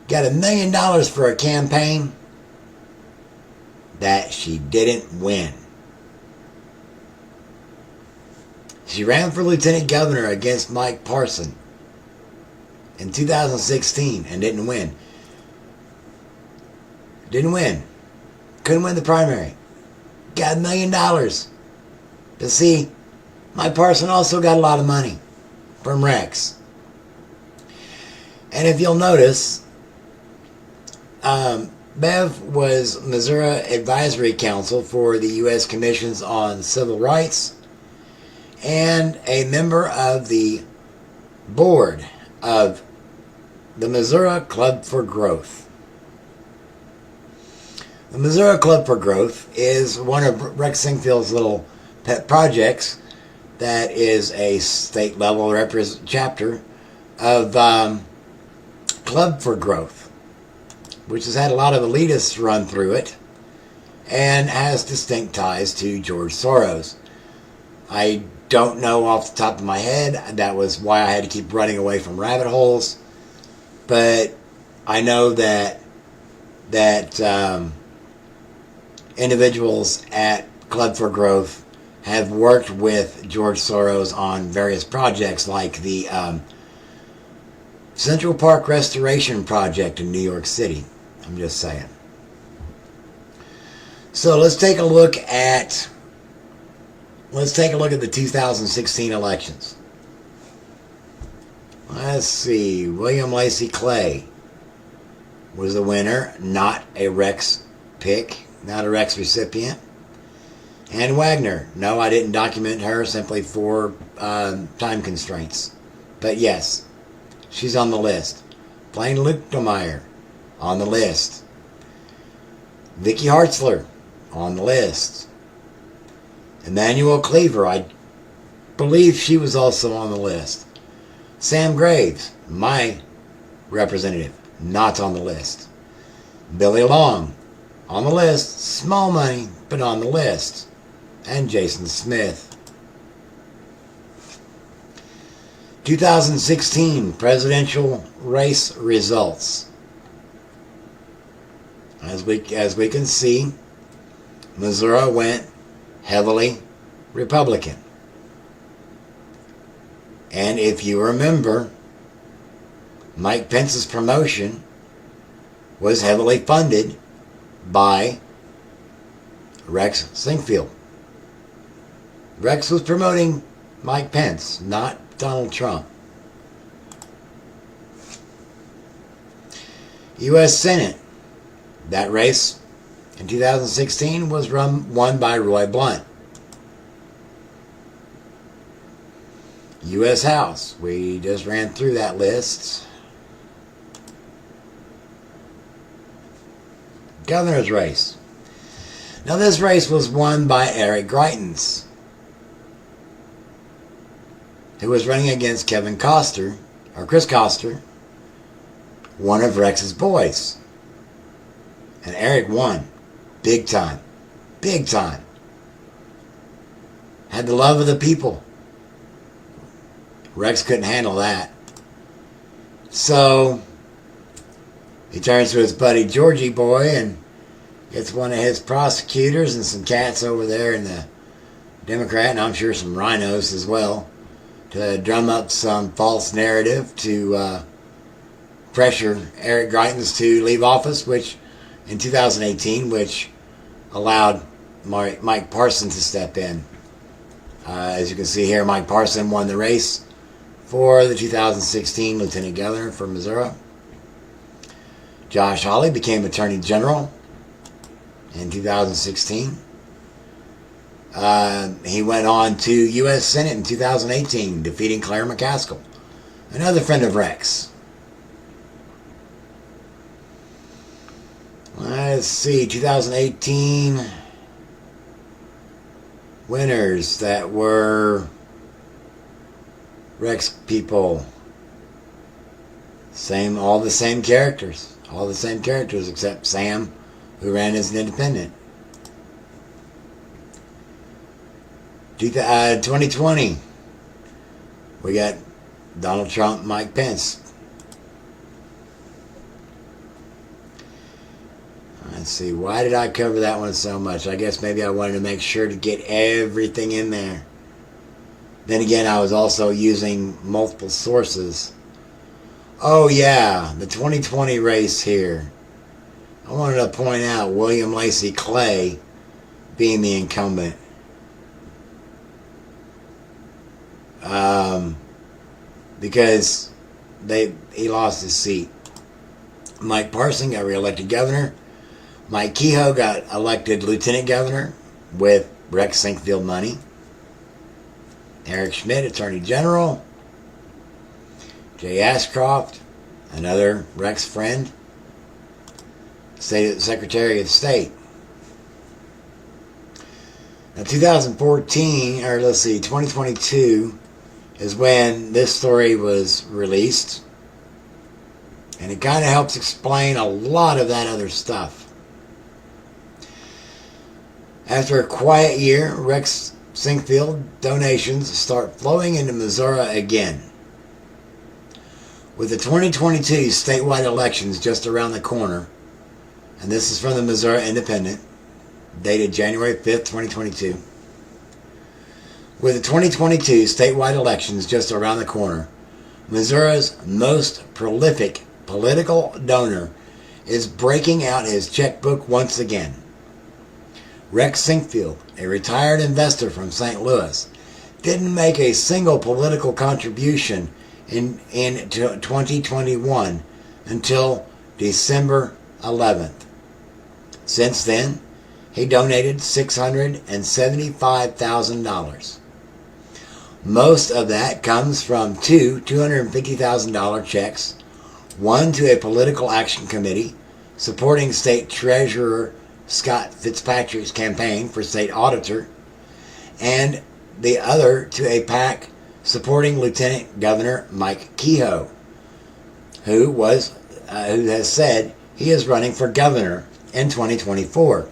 got $1 million for a campaign that she didn't win. She ran for lieutenant governor against Mike Parson in 2016 and didn't win. Didn't win. Couldn't win the primary. Got $1 million. But see, Mike Parson also got a lot of money from Rex. And if you'll notice, Bev was Missouri Advisory Council for the U.S. Commissions on Civil Rights and a member of the board of the Missouri Club for Growth. The Missouri Club for Growth is one of Rex Sinquefield's little pet projects that is a state-level chapter of Club for Growth, which has had a lot of elitists run through it and has distinct ties to George Soros. I don't know off the top of my head. That was why I had to keep running away from rabbit holes. But I know that individuals at Club for Growth have worked with George Soros on various projects like the Central Park Restoration Project in New York City. I'm just saying. So let's take a look at the 2016 elections. Let's see. William Lacey Clay was the winner, not a Rex pick, not a Rex recipient. Ann Wagner. No, I didn't document her simply for time constraints. But yes, she's on the list. Blaine Luetkemeyer on the list. Vicky Hartzler on the list. Emmanuel Cleaver, I believe she was also on the list. Sam Graves, my representative, not on the list. Billy Long, on the list. Small money, but on the list. And Jason Smith. 2016 presidential race results. As we can see, Missouri went heavily Republican. And if you remember, Mike Pence's promotion was heavily funded by Rex Sinquefield. Rex was promoting Mike Pence, not Donald Trump. U.S. Senate. That race in 2016 was won by Roy Blunt. U.S. House. We just ran through that list. Governor's race. Now this race was won by Eric Greitens, who was running against Kevin Costner, or Chris Costner, one of Rex's boys. And Eric won. Big time. Big time. Had the love of the people. Rex couldn't handle that. So he turns to his buddy Georgie boy and gets one of his prosecutors and some cats over there in the Democrat, and I'm sure some rhinos as well, to drum up some false narrative to pressure Eric Greitens to leave office, which in 2018, which allowed Mike Parson to step in. As you can see here, Mike Parson won the race for the 2016 Lieutenant Governor for Missouri. Josh Hawley became Attorney General in 2016. He went on to U.S. Senate in 2018, defeating Claire McCaskill, another friend of Rex. Let's see, 2018 winners that were Rex people. All the same characters. All the same characters except Sam, who ran as an independent. 2020, we got Donald Trump, Mike Pence. Let's see, why did I cover that one so much? I guess maybe I wanted to make sure to get everything in there. Then again, I was also using multiple sources. Oh yeah, the 2020 race here. I wanted to point out William Lacey Clay being the incumbent. Because he lost his seat. Mike Parson got reelected governor. Mike Kehoe got elected lieutenant governor with Rex Sinquefield money. Eric Schmidt, attorney general. Jay Ashcroft, another Rex friend, Secretary of State. Now 2022 is when this story was released. And it kind of helps explain a lot of that other stuff. After a quiet year, Rex Sinquefield donations start flowing into Missouri again. With the 2022 statewide elections just around the corner, and this is from the Missouri Independent, dated January 5th, 2022. With the 2022 statewide elections just around the corner, Missouri's most prolific political donor is breaking out his checkbook once again. Rex Sinquefield, a retired investor from St. Louis, didn't make a single political contribution in 2021 until December 11th. Since then, he donated $675,000. Most of that comes from two $250,000 checks, one to a political action committee supporting State Treasurer Scott Fitzpatrick's campaign for state auditor, and the other to a PAC supporting Lieutenant Governor Mike Kehoe, who has said he is running for governor in 2024.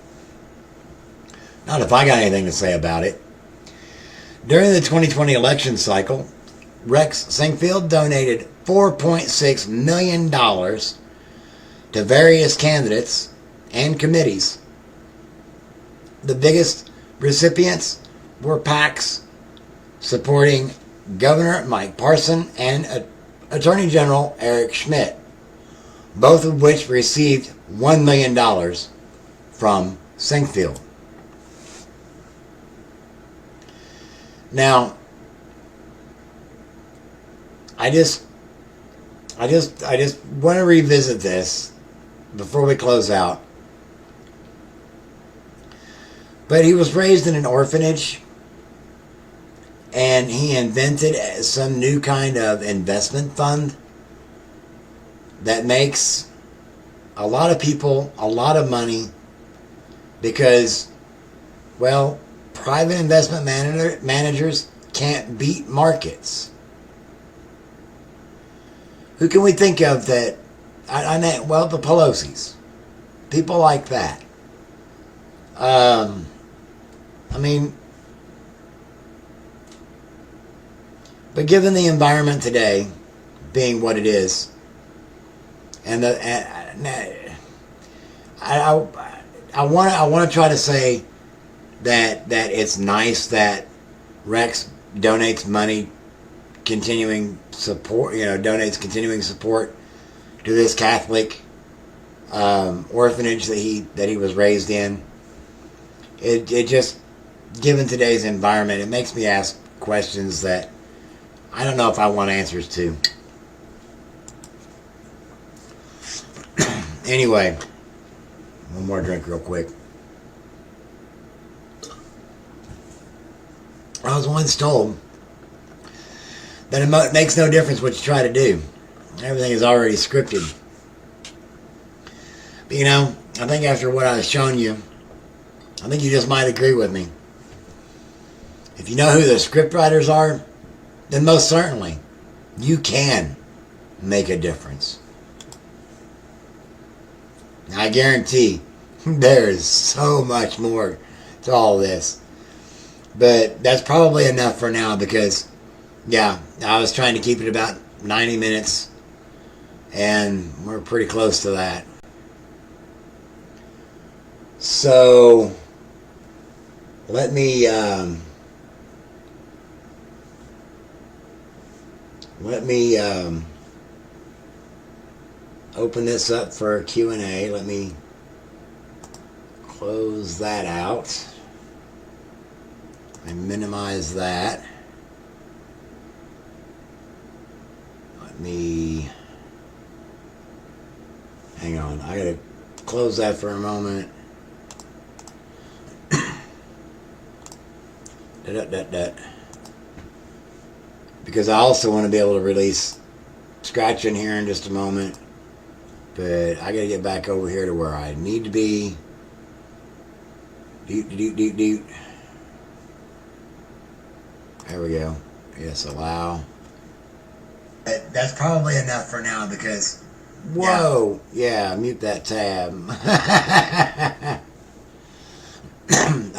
Not if I got anything to say about it. During the 2020 election cycle, Rex Sinquefield donated $4.6 million to various candidates and committees. The biggest recipients were PACs supporting Governor Mike Parson and Attorney General Eric Schmidt, both of which received $1 million from Sinquefield. Now, I just want to revisit this before we close out. But he was raised in an orphanage, and he invented some new kind of investment fund that makes a lot of people a lot of money because, well, private investment managers can't beat markets. Who can we think of that? Well, the Pelosi's. People like that. I mean, but given the environment today being what it is, and I want to try to say that it's nice that Rex donates money, donates continuing support to this Catholic orphanage that he was raised in. It just, given today's environment, it makes me ask questions that I don't know if I want answers to. Anyway, one more drink real quick. I was once told that it makes no difference what you try to do. Everything is already scripted. But I think after what I've shown you, I think you just might agree with me. If you know who the script writers are, then most certainly you can make a difference. I guarantee there is so much more to all this. But that's probably enough for now because, yeah, I was trying to keep it about 90 minutes and we're pretty close to that. So, let me open this up for Q&A. Let me close that out and minimize that. Let me hang on. I gotta close that for a moment. Because I also want to be able to release Scratch in here in just a moment. But I gotta get back over here to where I need to be. Doot. There we go. Yes, allow. That's probably enough for now because... Whoa! Yeah, mute that tab.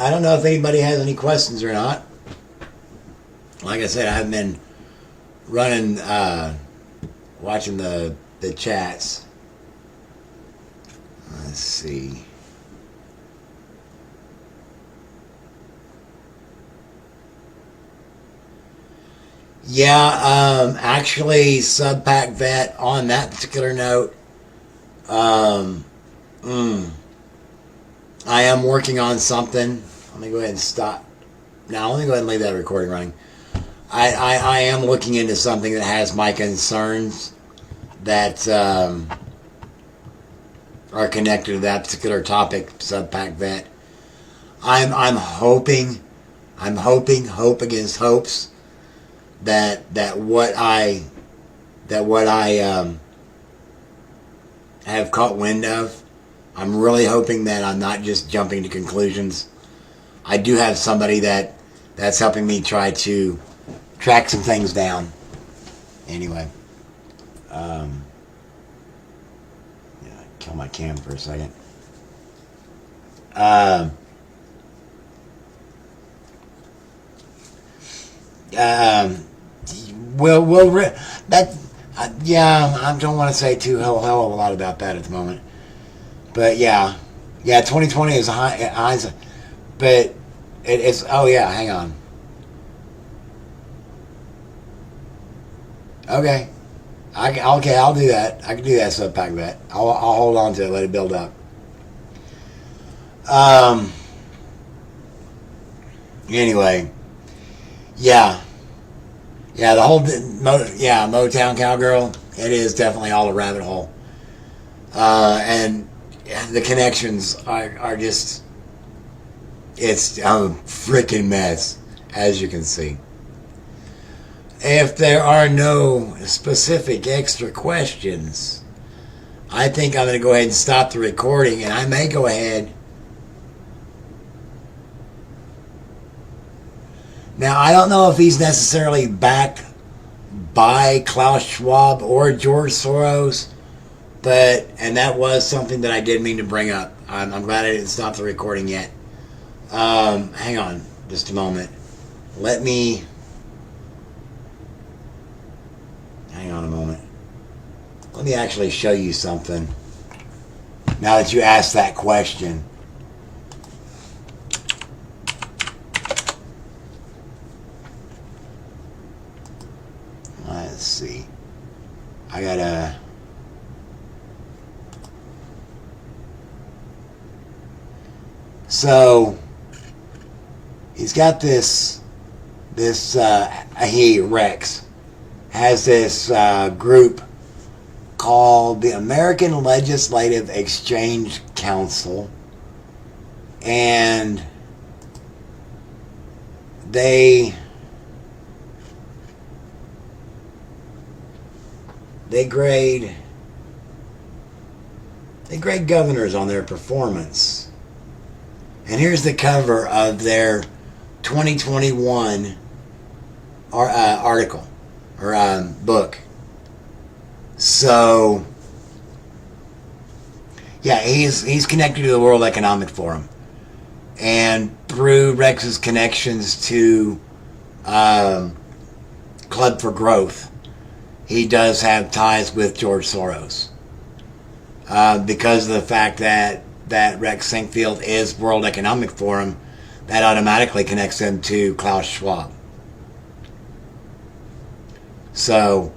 I don't know if anybody has any questions or not. Like I said, I've been running, watching the chats. Let's see. Yeah, actually, Subpack Vet, on that particular note, I am working on something. Let me go ahead and stop. Now, let me go ahead and leave that recording running. I am looking into something that has my concerns that are connected to that particular topic, Subpack Vet. I'm hoping, hope against hopes, that what I have caught wind of, I'm really hoping that I'm not just jumping to conclusions. I do have somebody that's helping me try to track some things down. Anyway, kill my cam for a second. I don't want to say too hell of a lot about that at the moment. But yeah, 2020 is a high, but it's, oh yeah, hang on. Okay. Okay, I'll do that. I can do that. Subpack that. I'll hold on to it. Let it build up. Um. Anyway, yeah, yeah. The whole Motown Cowgirl. It is definitely all a rabbit hole. And the connections are just it's a freaking mess, as you can see. If there are no specific extra questions, I think I'm going to go ahead and stop the recording, and I may go ahead. Now, I don't know if he's necessarily backed by Klaus Schwab or George Soros, and that was something that I did mean to bring up. I'm glad I didn't stop the recording yet. Hang on just a moment. Let me. Hang on a moment. Let me actually show you something. Now that you asked that question. Let's see. I gotta. So he's got this. He Rex has this group called the American Legislative Exchange Council, and they grade governors on their performance. And here's the cover of their 2021 article or book. So, yeah, he's connected to the World Economic Forum, and through Rex's connections to Club for Growth, he does have ties with George Soros because of the fact that Rex Sinquefield is World Economic Forum. That automatically connects him to Klaus Schwab. So,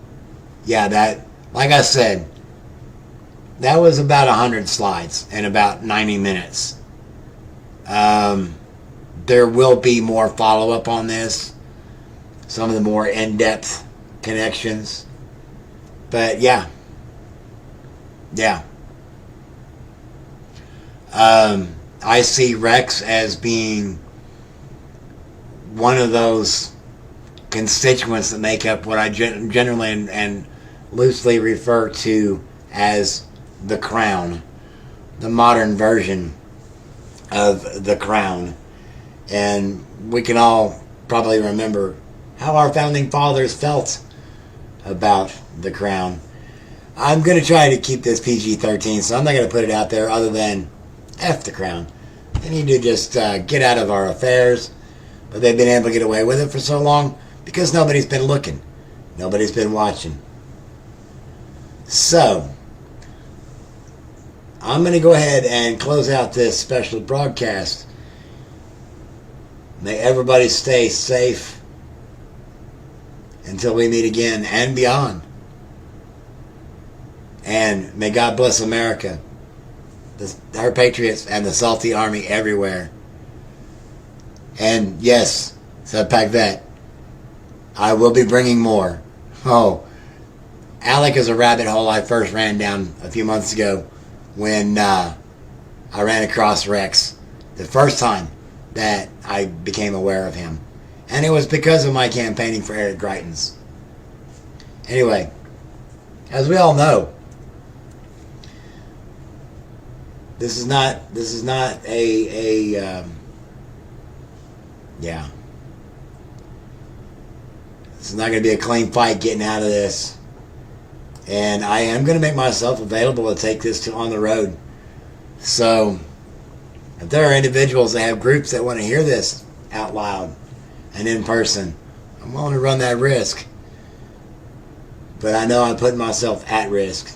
yeah, that, like I said, that was about 100 slides in about 90 minutes. There will be more follow-up on this, some of the more in-depth connections. But, yeah. I see Rex as being one of those constituents that make up what I generally and loosely refer to as the crown, the modern version of the crown. And we can all probably remember how our founding fathers felt about the crown. I'm going to try to keep this PG-13, so I'm not going to put it out there other than F the crown. They need to just get out of our affairs. But they've been able to get away with it for so long because nobody's been looking. Nobody's been watching. So, I'm going to go ahead and close out this special broadcast. May everybody stay safe until we meet again and beyond. And may God bless America, our patriots, and the salty army everywhere. And yes, Subpack Vet, I will be bringing more. Oh, Alec is a rabbit hole I first ran down a few months ago when I ran across Rex the first time that I became aware of him. And it was because of my campaigning for Eric Greitens. Anyway, as we all know, this is not a yeah. This is not going to be a clean fight getting out of this. And I am going to make myself available to take this on the road. So, if there are individuals that have groups that want to hear this out loud and in person, I'm willing to run that risk. But I know I'm putting myself at risk.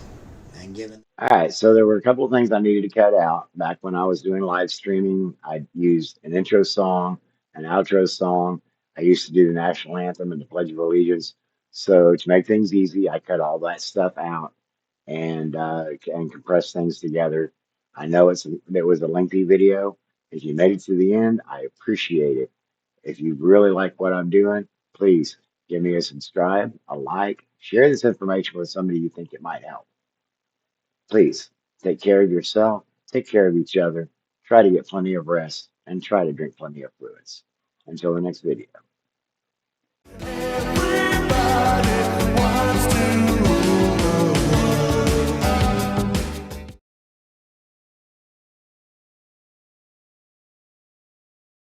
And given. All right, so there were a couple of things I needed to cut out. Back when I was doing live streaming, I used an intro song, an outro song. I used to do the national anthem and the Pledge of Allegiance. So to make things easy, I cut all that stuff out and compress things together. I know it was a lengthy video. If you made it to the end, I appreciate it. If you really like what I'm doing, please give me a subscribe, a like, share this information with somebody you think it might help. Please take care of yourself, take care of each other, try to get plenty of rest, and try to drink plenty of fluids. Until the next video.